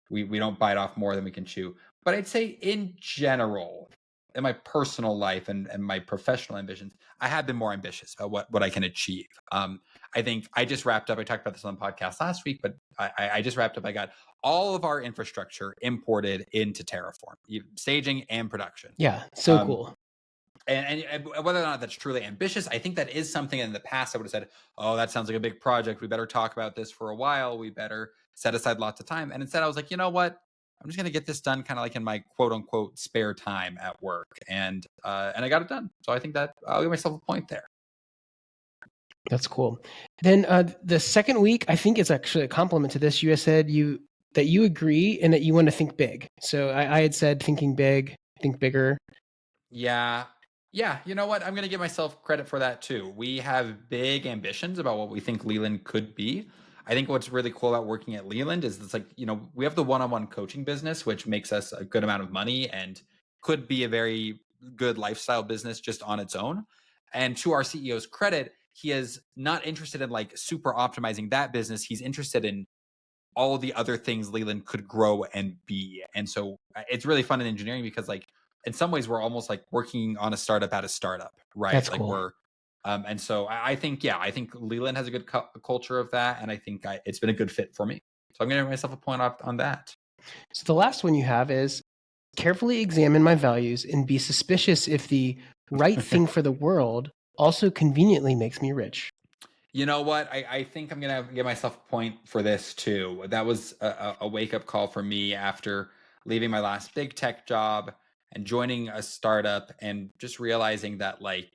we don't bite off more than we can chew. But I'd say in general, personal life and my professional ambitions, I have been more ambitious about what I can achieve. I think I just wrapped up. I talked about this on the podcast last week, but I just wrapped up. I got all of our infrastructure imported into Terraform, staging and production. Yeah, so cool. And whether or not that's truly ambitious, I think that is something in the past I would have said, oh, that sounds like a big project. We better talk about this for a while. We better set aside lots of time. And instead, I was like, you know what? I'm just going to get this done kind of like in my quote unquote spare time at work. And I got it done. So I think that I'll give myself a point there. That's cool. Then the second week, I think it's actually a compliment to this. You had said that you agree and that you want to think big. So I had said thinking big, think bigger. Yeah. Yeah. You know what? I'm going to give myself credit for that too. We have big ambitions about what we think Leland could be. I think what's really cool about working at Leland is it's like, we have the one-on-one coaching business, which makes us a good amount of money and could be a very good lifestyle business just on its own. And to our CEO's credit, he is not interested in like super optimizing that business. He's interested in all the other things Leland could grow and be. And so it's really fun in engineering because like in some ways we're almost like working on a startup at a startup, right? That's like cool. and so I think, I think Leland has a good culture of that. And I think it's been a good fit for me. So I'm going to give myself a point on that. So the last one you have is carefully examine my values and be suspicious if the right thing for the world also conveniently makes me rich. You know what? I think I'm going to give myself a point for this too. That was a wake up call for me after leaving my last big tech job and joining a startup and just realizing that like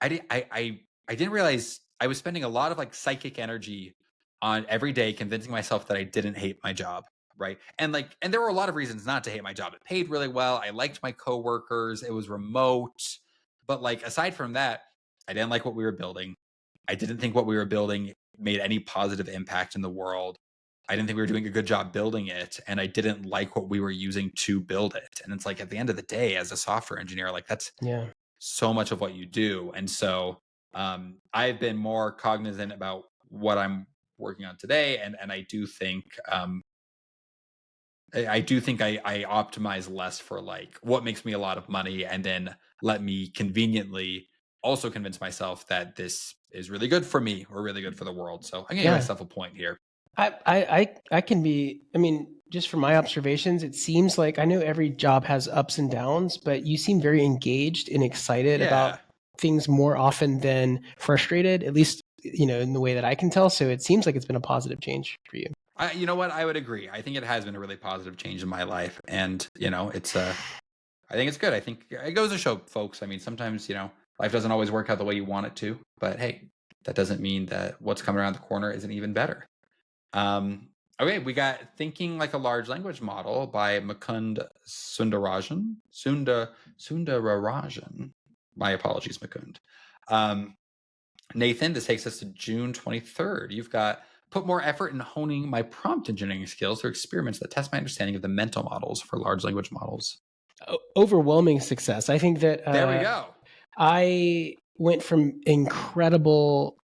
I didn't realize I was spending a lot of like psychic energy on every day convincing myself that I didn't hate my job, right? And there were a lot of reasons not to hate my job. It paid really well. I liked my coworkers. It was remote. But like aside from that, I didn't like what we were building. I didn't think what we were building made any positive impact in the world. I didn't think we were doing a good job building it, and I didn't like what we were using to build it. And it's like at the end of the day, as a software engineer, like that's so much of what you do. And so I've been more cognizant about what I'm working on today, and I do think I optimize less for like what makes me a lot of money, and then let me conveniently also convince myself that this is really good for me or really good for the world. So I'm gonna give myself a point here. I can be, I mean, just from my observations, it seems like I know every job has ups and downs, but you seem very engaged and excited about things more often than frustrated, at least, in the way that I can tell. So it seems like it's been a positive change for you. You know what? I would agree. I think it has been a really positive change in my life. And, it's I think it's good. I think it goes to show folks. I mean, sometimes, life doesn't always work out the way you want it to, but hey, that doesn't mean that what's coming around the corner isn't even better. Okay, we got Thinking Like a Large Language Model by Mukund Sundararajan. Sundararajan. My apologies, Mukund. Nathan, this takes us to June 23rd. You've got put more effort in honing my prompt engineering skills through experiments that test my understanding of the mental models for large language models. Overwhelming success. I think that there we go. I went from incredible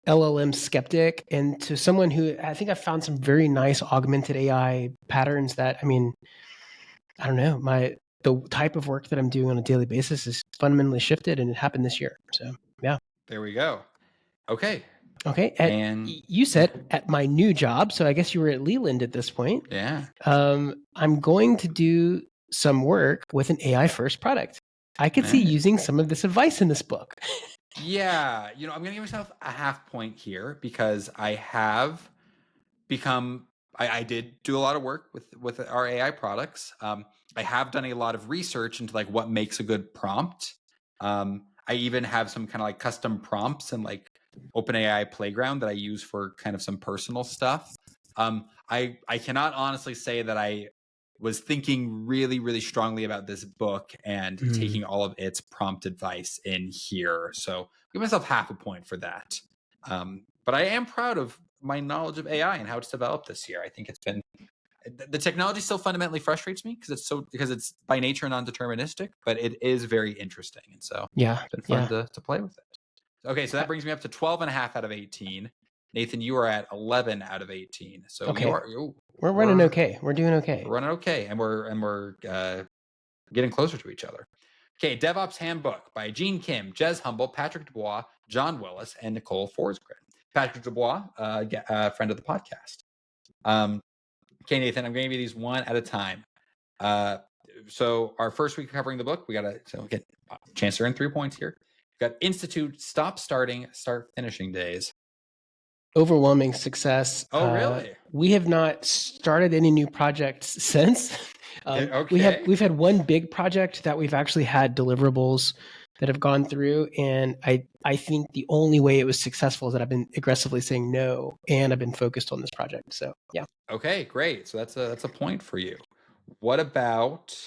LLM skeptic and to someone who I think I found some very nice augmented AI patterns that, I mean, I don't know, the type of work that I'm doing on a daily basis is fundamentally shifted, and it happened this year. So yeah. There we go. Okay. And you said at my new job, so I guess you were at Leland at this point. Yeah. I'm going to do some work with an AI first product. I could see using some of this advice in this book. Yeah. I'm going to give myself a half point here because I have become, I did do a lot of work with our AI products. I have done a lot of research into like what makes a good prompt. I even have some kind of like custom prompts and like OpenAI Playground that I use for kind of some personal stuff. I cannot honestly say that I was thinking really, really strongly about this book and taking all of its prompt advice in here. So give myself half a point for that. But I am proud of my knowledge of AI and how it's developed this year. I think it's been, the technology still fundamentally frustrates me because it's by nature non-deterministic, but it is very interesting. And so it's been fun to play with it. Okay, so that brings me up to 12.5 out of 18. Nathan, you are at 11 out of 18. So we're running okay. We're doing okay. We're running okay, and we're getting closer to each other. Okay, DevOps Handbook by Gene Kim, Jez Humble, Patrick Dubois, John Willis, and Nicole Forsgren. Patrick Dubois, friend of the podcast. Okay, Nathan, I'm going to give you these one at a time. So our first week covering the book, we got to get a chance to earn 3 points here. We got Institute, Stop Starting, Start Finishing Days. Overwhelming success. Oh, really? We have not started any new projects since. Okay. We've had one big project that we've actually had deliverables that have gone through, and I think the only way it was successful is that I've been aggressively saying no, and I've been focused on this project. So yeah. Okay, great. So that's a point for you. What about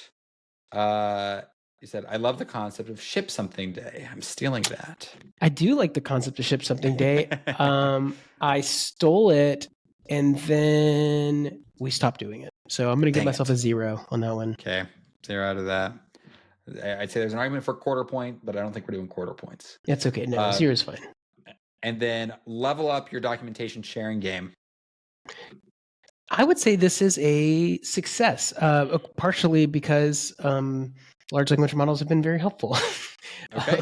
you said I love the concept of ship something day. I'm stealing that. I do like the concept of ship something day. I stole it and then we stopped doing it. So I'm going to give myself a 0 on that one. Okay, 0 out of that. I'd say there's an argument for quarter point, but I don't think we're doing quarter points. That's okay. No, 0 is fine. And then level up your documentation sharing game. I would say this is a success, partially because large language models have been very helpful. Okay.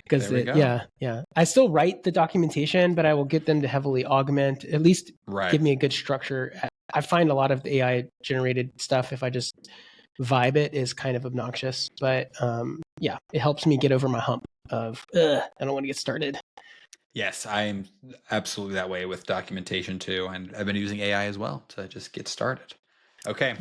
Because yeah. I still write the documentation, but I will get them to heavily augment, at least give me a good structure. I find a lot of the AI generated stuff, if I just vibe it, is kind of obnoxious. But yeah, it helps me get over my hump of, I don't want to get started. Yes, I'm absolutely that way with documentation too. And I've been using AI as well to just get started. Okay.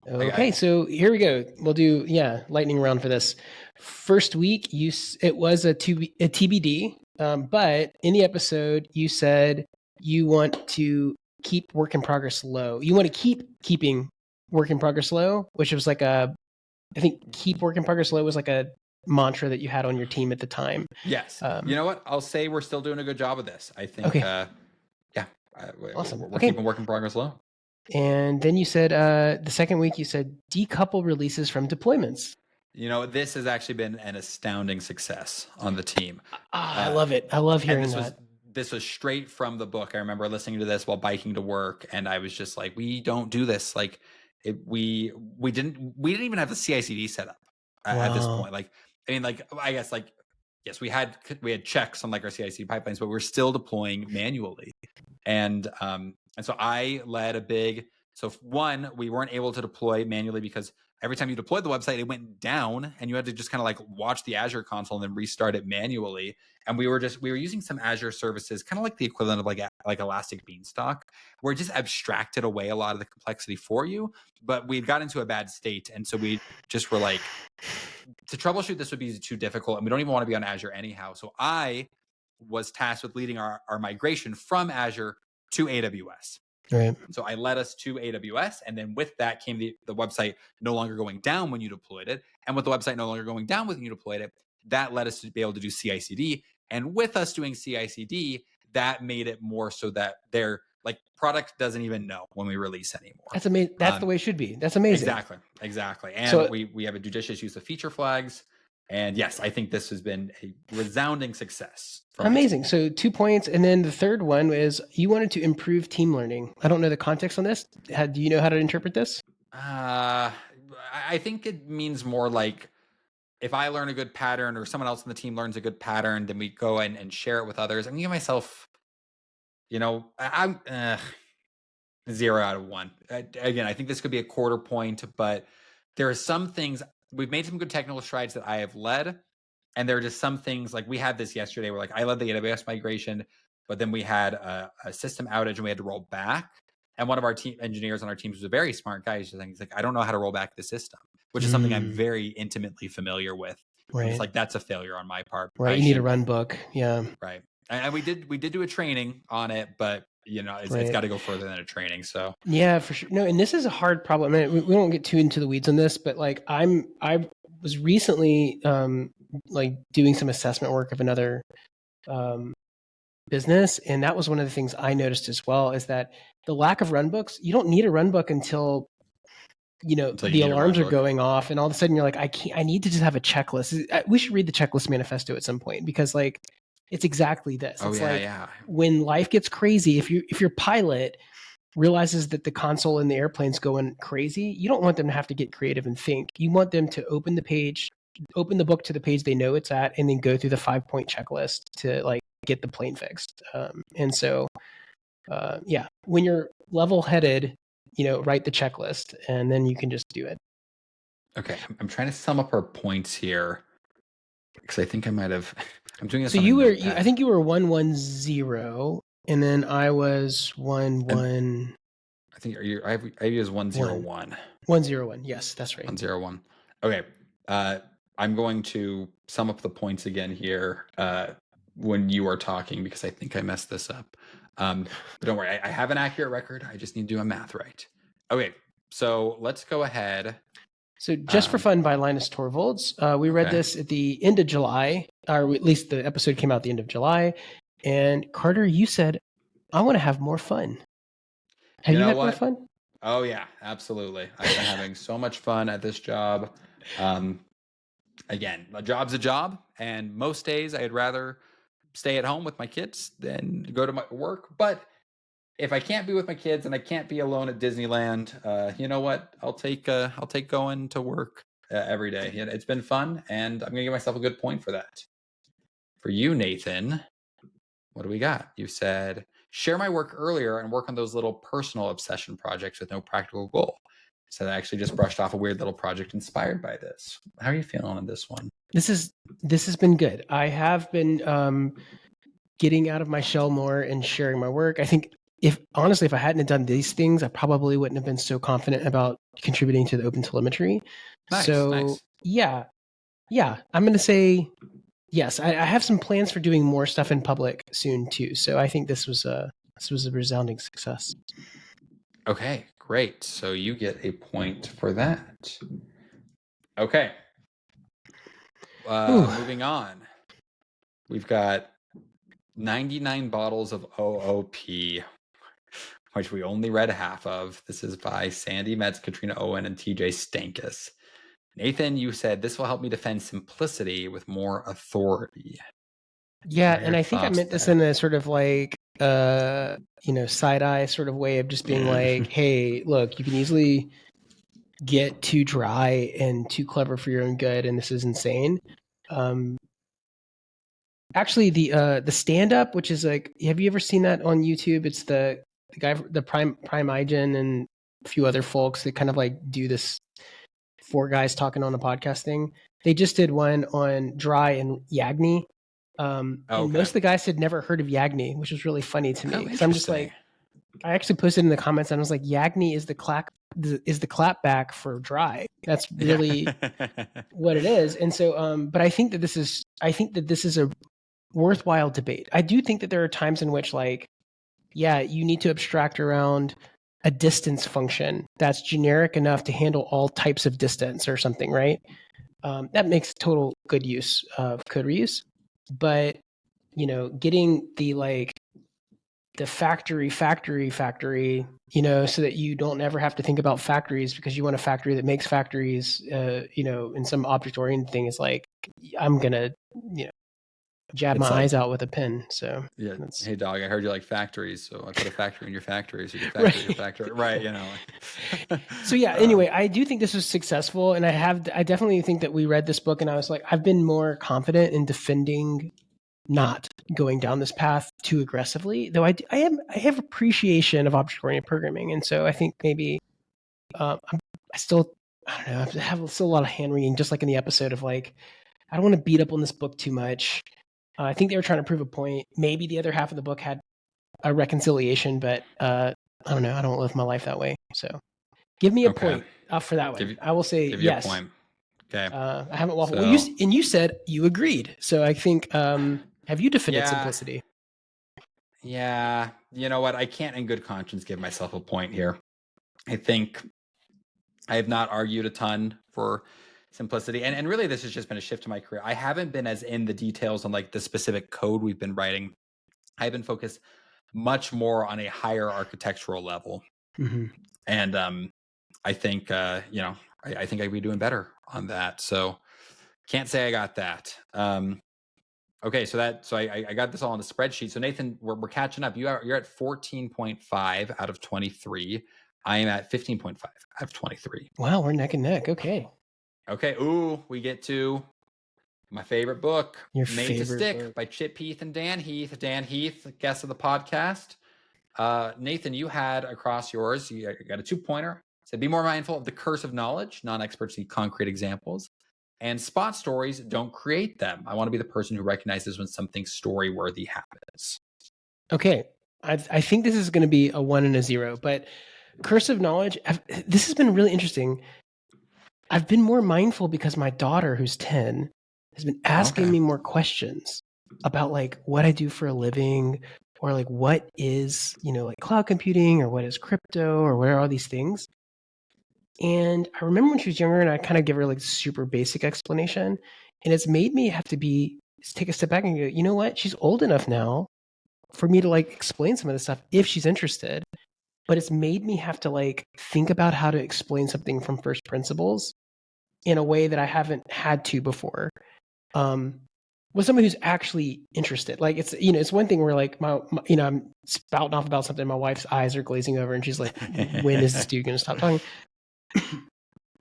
Okay, so here we go. We'll do, lightning round for this. First week, it was a TBD, but in the episode, you said you want to keep work in progress low. You want to keeping work in progress low, which was like I think keep work in progress low was like a mantra that you had on your team at the time. Yes. You know what? I'll say we're still doing a good job of this. I think, awesome. We're keeping work in progress low. And then you said the second week you said decouple releases from deployments. You know, this has actually been an astounding success on the team. I love it. I love hearing that. This was straight from the book. I remember listening to this while biking to work, and I was just like, "We don't do this. Like, we didn't even have the CI/CD set up at this point. Like, I mean, like, I guess, like, yes, we had checks on like our CI/CD pipelines, but we're still deploying manually, and so I led a big. So one, we weren't able to deploy manually because every time you deployed the website, it went down and you had to just kind of like watch the Azure console and then restart it manually. And we were using some Azure services, kind of like the equivalent of like Elastic Beanstalk, where it just abstracted away a lot of the complexity for you. But we got into a bad state. And so we just were like, to troubleshoot this would be too difficult. And we don't even want to be on Azure anyhow. So I was tasked with leading our migration from Azure to AWS. Right. So I led us to AWS, and then with that came the website no longer going down when you deployed it. And with the website no longer going down when you deployed it, that led us to be able to do CI/CD. And with us doing CI/CD, that made it more so that their product doesn't even know when we release anymore. That's amazing. That's the way it should be. That's amazing. Exactly. And so, we have a judicious use of feature flags. And yes, I think this has been a resounding success. Amazing. So 2 points. And then the third one is you wanted to improve team learning. I don't know the context on this. Do you know how to interpret this? I think it means more like if I learn a good pattern or someone else in the team learns a good pattern, then we go and share it with others. I'm giving myself, I'm 0 out of 1. Again, I think this could be a quarter point, but there are some things. We've made some good technical strides that I have led. And there are just some things like we had this yesterday where I led the AWS migration, but then we had a system outage and we had to roll back. And one of our team engineers on our team was a very smart guy. He's like, I don't know how to roll back the system, which is something I'm very intimately familiar with. Right. It's like, that's a failure on my part. Right. You need a run book. Yeah. Right. And we did do a training on it, but it's got to go further than a training. So yeah, for sure. No, and this is a hard problem. I mean, we won't get too into the weeds on this, but I was recently doing some assessment work of another business, and that was one of the things I noticed as well, is that the lack of run books. You don't need a run book until the alarms are going off, and all of a sudden you're like, I need to just have a checklist. We should read the checklist manifesto at some point, because it's exactly this. When life gets crazy, if your pilot realizes that the console in the airplane's going crazy, you don't want them to have to get creative and think. You want them to open the page, open the book to the page they know it's at, and then go through the 5-point checklist to like get the plane fixed. And so, yeah, when you're level-headed, write the checklist, and then you can just do it. Okay, I'm trying to sum up our points here because I think I might have. I'm doing this. So on a you were, notepad. I think you were 110, and then I was 1-1. I think I have you as 101. 101. Yes, that's right. 101. Okay. I'm going to sum up the points again here when you are talking because I think I messed this up. But don't worry, I have an accurate record. I just need to do my math right. Okay, so let's go ahead. So Just for Fun by Linus Torvalds. We read this at the end of July, or at least the episode came out at the end of July. And Carter, you said, I want to have more fun. Have you had more fun? Oh, yeah, absolutely. I've been having so much fun at this job. Again, a job's a job. And most days I'd rather stay at home with my kids than go to my work. But if I can't be with my kids and I can't be alone at Disneyland, you know what? I'll take going to work every day. It's been fun, and I'm gonna give myself a good point for that. For you, Nathan, what do we got? You said share my work earlier and work on those little personal obsession projects with no practical goal. So I actually just brushed off a weird little project inspired by this. How are you feeling on this one? This has been good. I have been getting out of my shell more and sharing my work. I think if I hadn't done these things, I probably wouldn't have been so confident about contributing to the open telemetry. Nice. Yeah, I'm going to say yes. I have some plans for doing more stuff in public soon too. So I think this was a resounding success. Okay, great. So you get a point for that. Okay. Moving on. We've got 99 bottles of OOP, which we only read half of. This is by Sandy Metz, Katrina Owen, and TJ Stankus. Nathan, you said this will help me defend simplicity with more authority. Yeah, and I think I meant this in a sort of like side eye sort of way of just being like, hey, look, you can easily get too dry and too clever for your own good, and this is insane. Actually, the stand up, which is like, have you ever seen that on YouTube? It's the guy, the Prime Igen, and a few other folks that kind of like do this 4 guys talking on a podcast thing. They just did one on dry and Yagni. And most of the guys had never heard of Yagni, which was really funny to me because I'm just like, I actually posted in the comments and I was like, Yagni is the clap back for dry. That's really what it is. And so, but I think that this is a worthwhile debate. I do think that there are times in which, like, yeah, you need to abstract around a distance function that's generic enough to handle all types of distance or something, right? That makes total good use of code reuse. But, getting the factory, so that you don't ever have to think about factories because you want a factory that makes factories, in some object-oriented thing is like, I'm going to, jab my eyes out with a pen. So yeah. Hey dog, I heard you like factories, so I put a factory in your factory, so your factory, your factory, right? So yeah. Anyway, I do think this was successful, and I definitely think that we read this book, and I was like, I've been more confident in defending not going down this path too aggressively. Though I have appreciation of object-oriented programming, and so I think maybe I don't know. I have still a lot of hand wringing, just like in the episode of like, I don't want to beat up on this book too much. I think they were trying to prove a point. Maybe the other half of the book had a reconciliation, but I don't know. I don't live my life that way. So give me a point for that one. I will say yes. Give you a point. Okay. I haven't waffled. Well, you said you agreed. So I think, have you defended simplicity? Yeah. You know what? I can't in good conscience give myself a point here. I think I have not argued a ton for simplicity. And really, this has just been a shift in my career. I haven't been as in the details on like the specific code we've been writing. I've been focused much more on a higher architectural level. Mm-hmm. And I think, I think I'd be doing better on that. So can't say I got that. Okay, so I got this all on a spreadsheet. So Nathan, we're catching up. You're at 14.5 out of 23. I am at 15.5 out of 23. Wow, we're neck and neck. Okay. Okay. Ooh, we get to my favorite book, Your Made to favorite Stick book. by Chip Heath and Dan Heath. Dan Heath, guest of the podcast. Nathan, you had across yours, you got a 2-pointer. Said, be more mindful of the curse of knowledge. Non-experts need concrete examples. And spot stories, don't create them. I want to be the person who recognizes when something story-worthy happens. Okay. I think this is going to be a 1 and a 0, but curse of knowledge, this has been really interesting. I've been more mindful because my daughter, who's 10, has been asking me more questions about like what I do for a living, or like what is, like cloud computing, or what is crypto, or what are all these things. And I remember when she was younger and I kind of give her like super basic explanation, and it's made me have to take a step back and go, you know what? She's old enough now for me to like explain some of this stuff if she's interested. But it's made me have to like think about how to explain something from first principles in a way that I haven't had to before. With somebody who's actually interested. Like it's one thing where like my I'm spouting off about something, my wife's eyes are glazing over and she's like, when is this dude going to stop talking?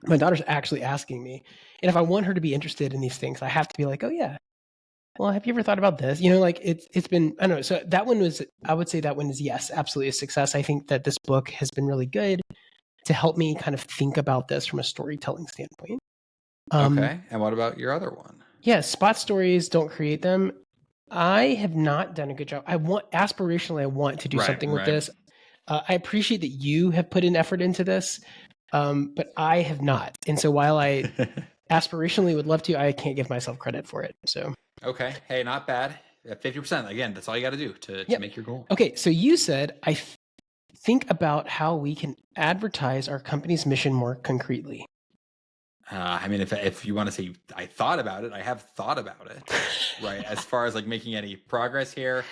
My daughter's actually asking me. And if I want her to be interested in these things, I have to be like, oh yeah, well, have you ever thought about this? Like it's been, I don't know. So that one I would say that one is, yes, absolutely a success. I think that this book has been really good to help me kind of think about this from a storytelling standpoint. Okay. And what about your other one? Yeah, spot stories, don't create them. I have not done a good job. I want to do something with this. I appreciate that you have put an effort into this, but I have not. And so while I aspirationally would love to, I can't give myself credit for it. So okay, hey, not bad. 50%. Again, that's all you got to do to make your goal. Okay, so you said think about how we can advertise our company's mission more concretely. I mean, if you want to say I thought about it, I have thought about it, right? As far as like making any progress here,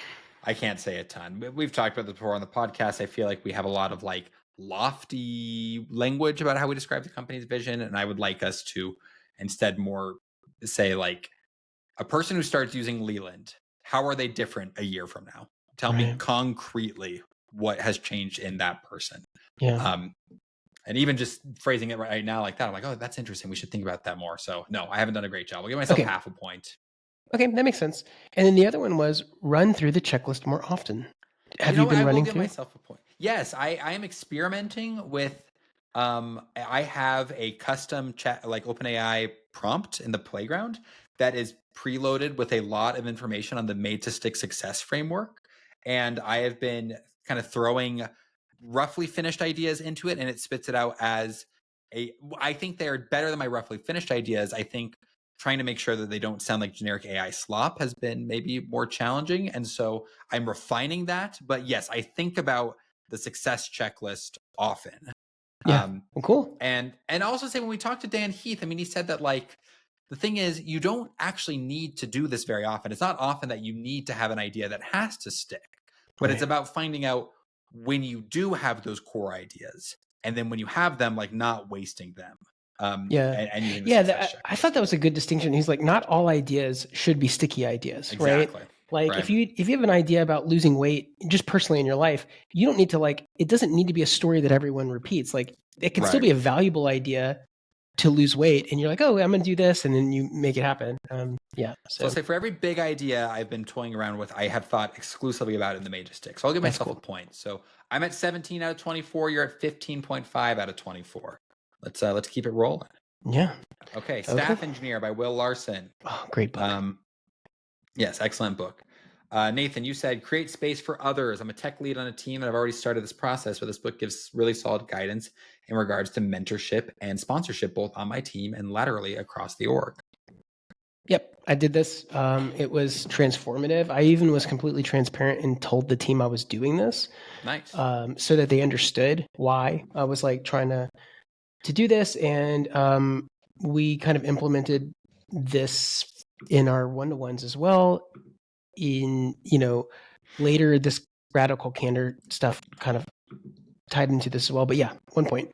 I can't say a ton. We've talked about this before on the podcast. I feel like we have a lot of like lofty language about how we describe the company's vision. And I would like us to instead more say like a person who starts using Leland, how are they different a year from now? Tell me concretely what has changed in that person. Yeah. And even just phrasing it right now like that, I'm like, oh, that's interesting. We should think about that more. So no, I haven't done a great job. I'll give myself half a point. Okay, that makes sense. And then the other one was run through the checklist more often. Have you been running I will give through? myself a point. Yes, I am experimenting with. I have a custom chat like OpenAI prompt in the playground that is preloaded with a lot of information on the Made to Stick success framework, and I have been kind of throwing roughly finished ideas into it, and it spits it out as I think they're better than my roughly finished ideas. I think trying to make sure that they don't sound like generic AI slop has been maybe more challenging. And so I'm refining that. But yes, I think about the success checklist often. Yeah. Well, cool. And also say when we talked to Dan Heath, I mean, he said that like the thing is you don't actually need to do this very often. It's not often that you need to have an idea that has to stick, but it's about finding out when you do have those core ideas, and then when you have them, like not wasting them. And using the I thought that was a good distinction. He's like, not all ideas should be sticky ideas, right? Like if you have an idea about losing weight, just personally in your life, you don't need to like, it doesn't need to be a story that everyone repeats. Like it can still be a valuable idea to lose weight, and you're like, oh, I'm going to do this, and then you make it happen. So I'll say for every big idea I've been toying around with, I have thought exclusively about it in the Made to Stick. So I'll give myself a point. So I'm at 17 out of 24. You're at 15.5 out of 24. Let's keep it rolling. Yeah. Okay. Staff Engineer by Will Larson. Oh, great book. Yes, excellent book. Nathan, you said create space for others. I'm a tech lead on a team, and I've already started this process. But this book gives really solid guidance in regards to mentorship and sponsorship, both on my team and laterally across the org. Yep, I did this. It was transformative. I even was completely transparent and told the team I was doing this. Nice. So that they understood why I was like trying to do this. And we kind of implemented this in our one-to-ones as well. Later this radical candor stuff kind of tied into this as well. But yeah, 1 point.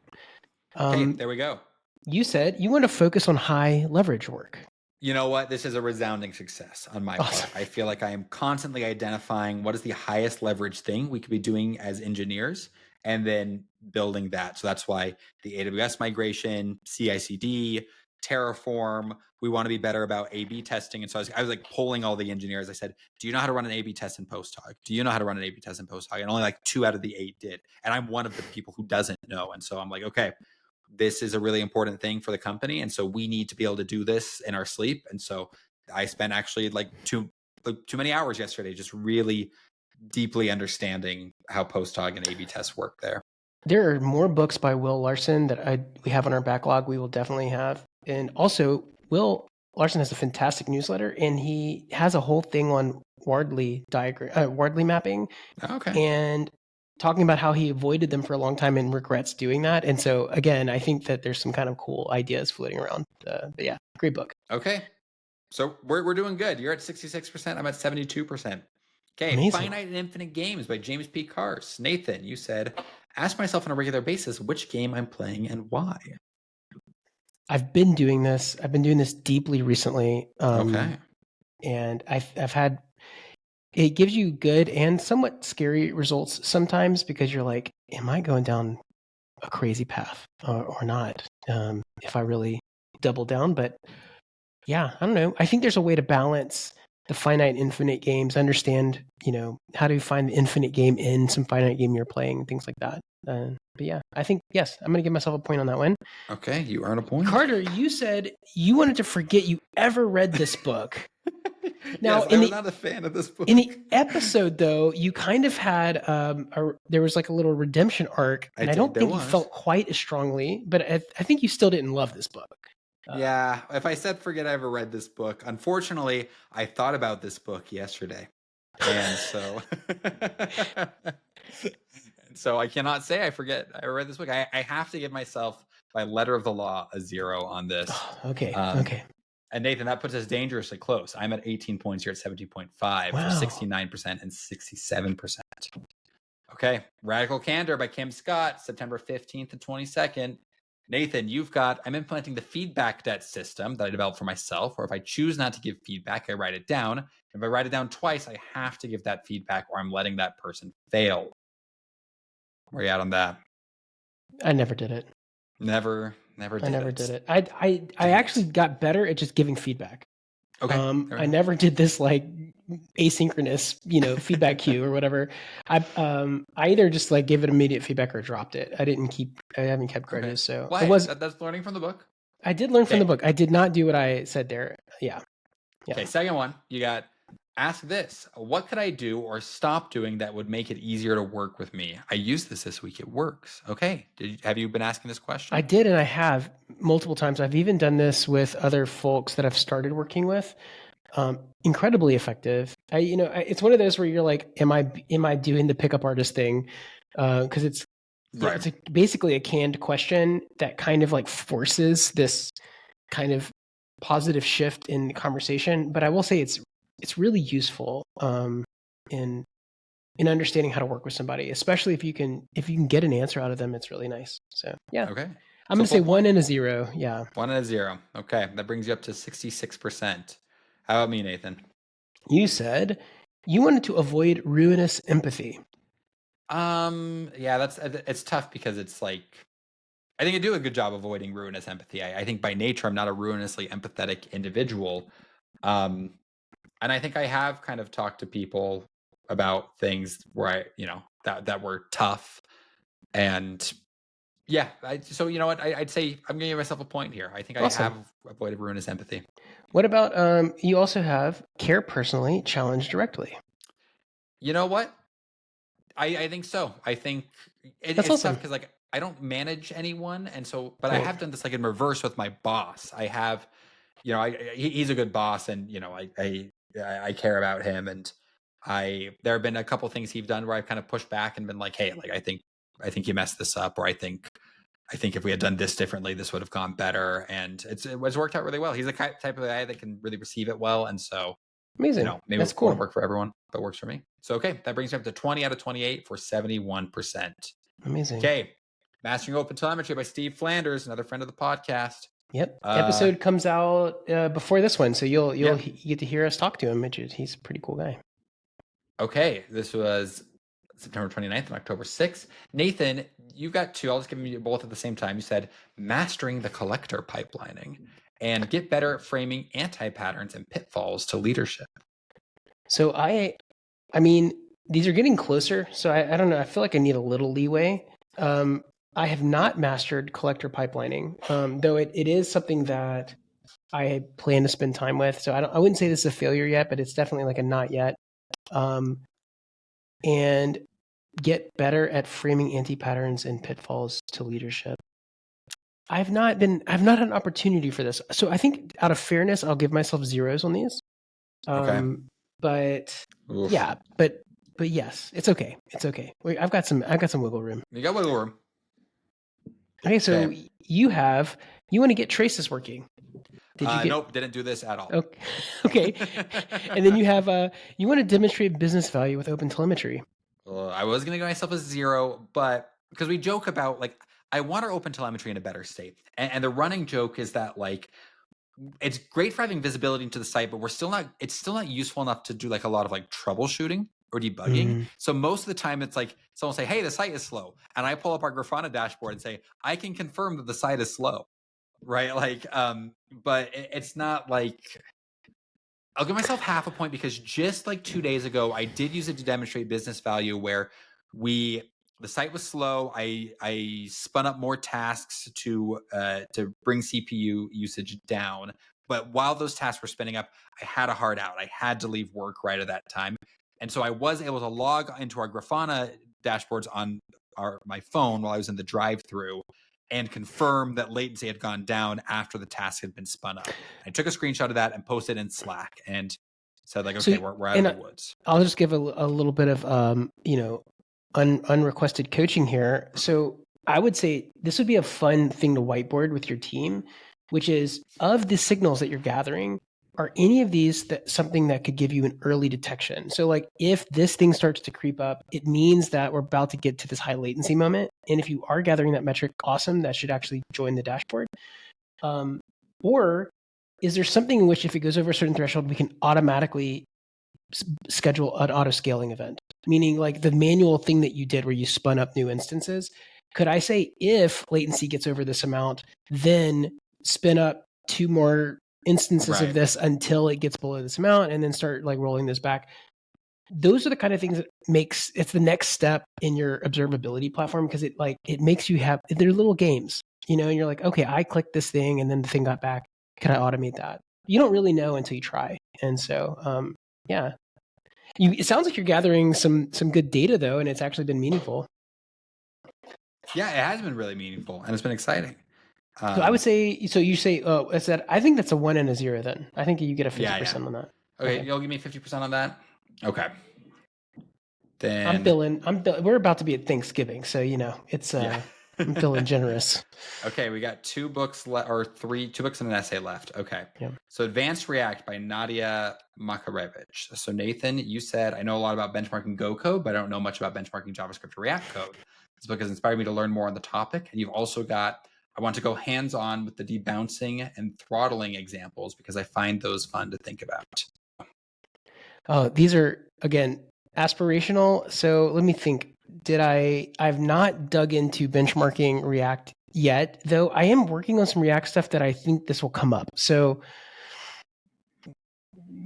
Okay, there we go. You said you want to focus on high leverage work. You know what? This is a resounding success on my part. I feel like I am constantly identifying what is the highest leverage thing we could be doing as engineers and then building that. So that's why the AWS migration, CI/CD, Terraform. We want to be better about A/B testing. And so I was like polling all the engineers. I said, do you know how to run an A/B test in Posthog? Do you know how to run an A/B test in Posthog? And only like 2 out of the 8 did. And I'm one of the people who doesn't know. And so I'm like, okay, this is a really important thing for the company. And so we need to be able to do this in our sleep. And so I spent actually like too many hours yesterday just really deeply understanding how Posthog and A/B tests work there. There are more books by Will Larson that we have on our backlog. We will definitely have. And also, Will Larson has a fantastic newsletter, and he has a whole thing on Wardley mapping. Okay. And talking about how he avoided them for a long time and regrets doing that. And so, again, I think that there's some kind of cool ideas floating around. But yeah, great book. Okay. So we're doing good. You're at 66%. I'm at 72%. Okay. Amazing. Finite and Infinite Games by James P. Cars. Nathan, you said, ask myself on a regular basis which game I'm playing and why. I've been doing this. I've been doing this deeply recently. Okay. And I've had, it gives you good and somewhat scary results sometimes because you're like, am I going down a crazy path or not? If I really double down, but yeah, I don't know. I think there's a way to balance the finite and infinite games, understand, how to find the infinite game in some finite game you're playing, things like that. But yeah, I think, yes, I'm going to give myself a point on that one. Okay, you earn a point. Carter, you said you wanted to forget you ever read this book. Now, yes, I'm not a fan of this book. In the episode, though, you kind of had there was like a little redemption arc, and I don't think you felt quite as strongly, but I think you still didn't love this book. Yeah, if I said forget I ever read this book, unfortunately, I thought about this book yesterday, and so so I cannot say I forget I read this book. I have to give myself, by letter of the law, a 0 on this. Oh, okay. Okay. And Nathan, that puts us dangerously close. I'm at 18 points. You're at 17.5 for 69% and 67%. Okay. Radical Candor by Kim Scott, September 15th and 22nd. Nathan, you've got, I'm implementing the feedback debt system that I developed for myself, or if I choose not to give feedback, I write it down. If I write it down twice, I have to give that feedback or I'm letting that person fail. Where are you at on that? I never did it. Never did I never did it. I actually got better at just giving feedback. Okay. I never did this like asynchronous, feedback queue or whatever. I either just like gave it immediate feedback or dropped it. I haven't kept grudges. Okay. So why? it was, that's learning from the book. I did learn from the book. I did not do what I said there. Yeah. Okay. Second one, you got, ask this. What could I do or stop doing that would make it easier to work with me? I used this week. It works. Okay. Have you been asking this question? I did, and I have multiple times. I've even done this with other folks that I've started working with. Incredibly effective. It's one of those where you're like, am I doing the pickup artist thing? Because it's basically a canned question that kind of like forces this kind of positive shift in conversation. But I will say it's really useful in understanding how to work with somebody, especially if you can get an answer out of them. It's really nice. So yeah. Okay. I'm going to say 1 and a 0. Yeah. 1 and a 0. Okay. That brings you up to 66%. How about me, Nathan? You said you wanted to avoid ruinous empathy. Yeah, it's tough because it's like, I think I do a good job avoiding ruinous empathy. I think by nature, I'm not a ruinously empathetic individual. And I think I have kind of talked to people about things where that were tough. And yeah, so you know what? I'd say I'm gonna give myself a point here. I think awesome. I have avoided ruinous empathy. What about you also have care personally, challenge directly? You know what? I think so. I think it's awesome. tough because like I don't manage anyone, and so but I have done this like in reverse with my boss. I have, he's a good boss, and I care about him, and there have been a couple things he's done where I've kind of pushed back and been like, hey, like I think you messed this up, or I think if we had done this differently, this would have gone better. And it was worked out really well. He's the type of guy that can really receive it well. And so, amazing. Maybe that's cool. It won't work for everyone, but works for me. So, okay. That brings me up to 20 out of 28 for 71%. Amazing. Okay. Mastering Open Telemetry by Steve Flanders, another friend of the podcast. Yep. Episode comes out before this one. So you'll get to hear us talk to him. He's a pretty cool guy. Okay. This was September 29th and October 6th. Nathan, you've got 2. I'll just give you both at the same time. You said Mastering the Collector Pipelining. and get better at framing anti-patterns and pitfalls to leadership. So I mean, these are getting closer. So I don't know. I feel like I need a little leeway. I have not mastered collector pipelining, though it is something that I plan to spend time with. So I wouldn't say this is a failure yet, but it's definitely like a not yet. And get better at framing anti-patterns and pitfalls to leadership. I've not had an opportunity for this. So I think out of fairness, I'll give myself zeros on these. Okay. But Oof. yeah, but yes, it's okay. It's okay. Wait, I've got some wiggle room. You got wiggle room. Okay, so you want to get traces working. Nope, didn't do this at all. Okay. And then you have you want to demonstrate business value with open telemetry. I was going to give myself a 0, but because we joke about like I want our open telemetry in a better state, and the running joke is that like it's great for having visibility into the site, but it's still not useful enough to do like a lot of like troubleshooting or debugging. So most of the time it's like someone will say, hey, the site is slow. And I pull up our Grafana dashboard and say, I can confirm that the site is slow. Right. Like, but it's not like I'll give myself half a point because just like 2 days ago, I did use it to demonstrate business value where the site was slow. I spun up more tasks to bring CPU usage down. But while those tasks were spinning up, I had a hard out. I had to leave work right at that time. And so I was able to log into our Grafana dashboards on my phone while I was in the drive-through and confirm that latency had gone down after the task had been spun up. I took a screenshot of that and posted in Slack and said like, okay, we're out of the woods. I'll just give a little bit of, unrequested coaching here. So I would say this would be a fun thing to whiteboard with your team, which is of the signals that you're gathering, are any of these something that could give you an early detection? So like if this thing starts to creep up, it means that we're about to get to this high latency moment. And if you are gathering that metric, awesome, that should actually join the dashboard. Or is there something in which if it goes over a certain threshold, we can automatically schedule an auto scaling event? Meaning like the manual thing that you did where you spun up new instances. Could I say if latency gets over this amount, then spin up 2 more instances of this until it gets below this amount and then start like rolling this back? Those are the kind of things that it's the next step in your observability platform because it makes you they're little games, and you're like, okay, I clicked this thing and then the thing got back. Can I automate that? You don't really know until you try. And so, yeah. It sounds like you're gathering some good data though, and it's actually been meaningful. Yeah, it has been really meaningful and it's been exciting. So I would say, so you say, I think that's a 1 and a 0 then. I think you get a 50% on that. Okay, you'll give me 50% on that? Okay. Then I'm billing. We're about to be at Thanksgiving, so it's I'm feeling generous. Okay, we got 2 books or 2 books and an essay left. Okay. Yeah. So Advanced React by Nadia Makarevich. So Nathan, you said, I know a lot about benchmarking Go code, but I don't know much about benchmarking JavaScript or React code. This book has inspired me to learn more on the topic. And you've also got, I want to go hands-on with the debouncing and throttling examples because I find those fun to think about. Oh, these are, again, aspirational. So let me think. I've not dug into benchmarking React yet, though I am working on some React stuff that I think this will come up. So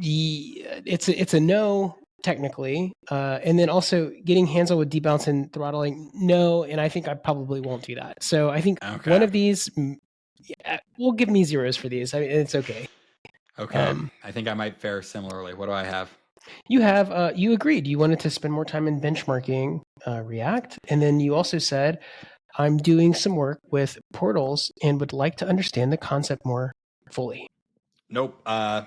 it's a no technically. And then also getting hands-on with debounce and throttling, no, and I think I probably won't do that. So I think one of these will give me zeros for these. I mean, it's okay. Okay. I think I might fare similarly. What do I have? You have you agreed you wanted to spend more time in benchmarking React, and then you also said I'm doing some work with portals and would like to understand the concept more fully. Nope. I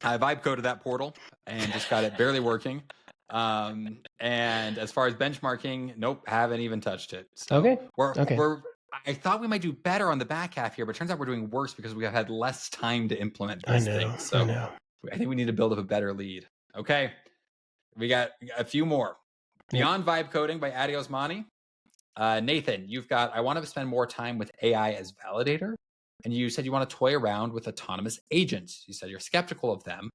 vibe coded that portal and just got it barely working. And as far as benchmarking, nope, haven't even touched it. So okay. I thought we might do better on the back half here, but it turns out we're doing worse because we have had less time to implement these things. So I think we need to build up a better lead. Okay. We got a few more. Beyond Vibe Coding by Adi Osmani. Nathan, you've got, I want to spend more time with AI as validator. And you said you want to toy around with autonomous agents. You said you're skeptical of them.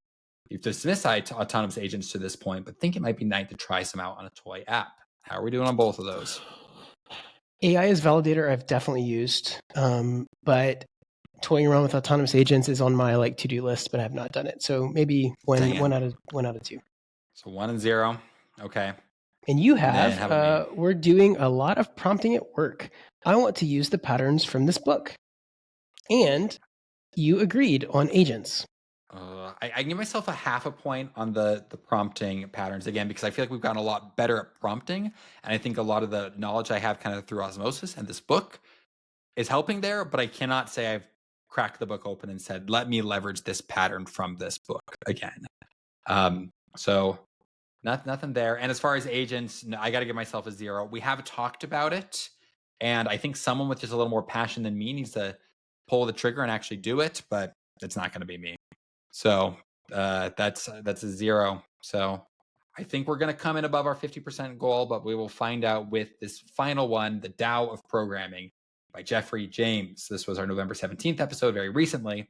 You've dismissed autonomous agents to this point, but think it might be nice to try some out on a toy app. How are we doing on both of those? AI as validator, I've definitely used, but toying around with autonomous agents is on my like to-do list, but I have not done it. So maybe one out of 2. So 1 and 0. Okay. And you And then how about have, we're doing a lot of prompting at work. I want to use the patterns from this book. And you agreed on agents. I can give myself a half a point on the prompting patterns again, because I feel like we've gotten a lot better at prompting. And I think a lot of the knowledge I have kind of through osmosis and this book is helping there, but I cannot say I've cracked the book open and said, let me leverage this pattern from this book again. So nothing there. And as far as agents, I got to give myself a 0. We have talked about it. And I think someone with just a little more passion than me needs to pull the trigger and actually do it, but it's not going to be me. So that's a 0. So I think we're going to come in above our 50% goal, but we will find out with this final one, The Tao of Programming by Jeffrey James. This was our November 17th episode very recently.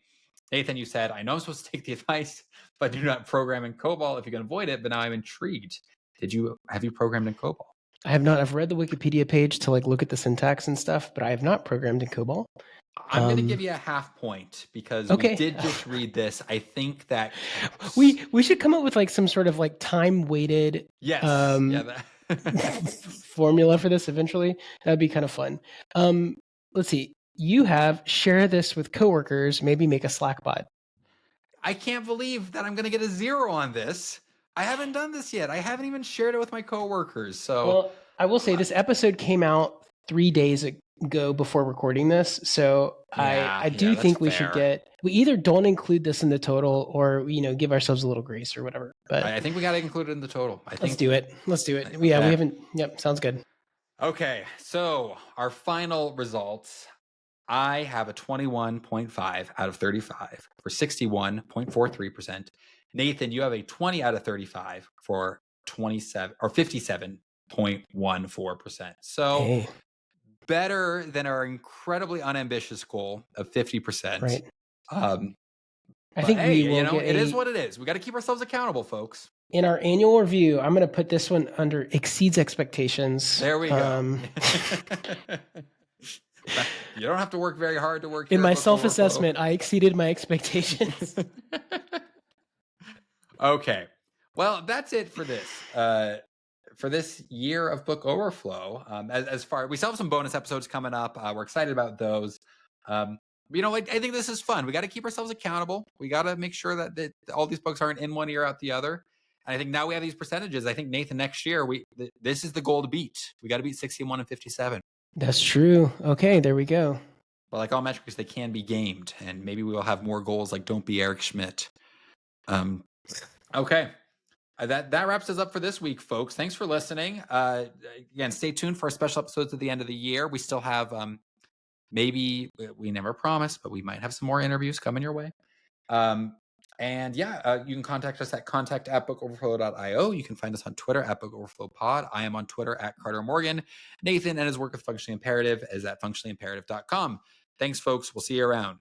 Nathan, you said, I know I'm supposed to take the advice, but do not program in COBOL if you can avoid it. But now I'm intrigued. Have you programmed in COBOL? I have not. I've read the Wikipedia page to like look at the syntax and stuff, but I have not programmed in COBOL. I'm going to give you a half point because we did just read this. I think that we should come up with like some sort of like time weighted formula for this eventually. That'd be kind of fun. Let's see. You have share this with coworkers, maybe make a Slack bot. I can't believe that I'm going to get a 0 on this. I haven't done this yet. I haven't even shared it with my coworkers. So well, I will say this episode came out 3 days ago before recording this. So I do think we should we either don't include this in the total or, give ourselves a little grace or whatever. But I think we got to include it in the total. Let's do it. Okay. We haven't. Yep. Sounds good. Okay. So our final results, I have a 21.5 out of 35 for 61.43%. Nathan, you have a 20 out of 35 for 57.14%. So better than our incredibly unambitious goal of 50%. Right. I think it is what it is. We got to keep ourselves accountable, folks. In our annual review, I'm going to put this one under exceeds expectations. There we go. You don't have to work very hard to work here. In my self-assessment, I exceeded my expectations. Okay. Well, that's it for this. For this year of Book Overflow. We still have some bonus episodes coming up. We're excited about those. I think this is fun. We got to keep ourselves accountable. We got to make sure that all these books aren't in one ear out the other. And I think now we have these percentages. I think, Nathan, next year, this is the goal to beat. We got to beat 61 and 57. That's true. Okay, there we go. But like all metrics, they can be gamed. And maybe we will have more goals like don't be Eric Schmidt. Okay. That wraps us up for this week, folks. Thanks for listening. Again, stay tuned for our special episodes at the end of the year. We still have, maybe we never promised, but we might have some more interviews coming your way. You can contact us at contact@bookoverflow.io. You can find us on Twitter @bookoverflowpod. I am on Twitter @Carter Morgan. Nathan and his work with Functionally Imperative is at functionallyimperative.com. Thanks, folks. We'll see you around.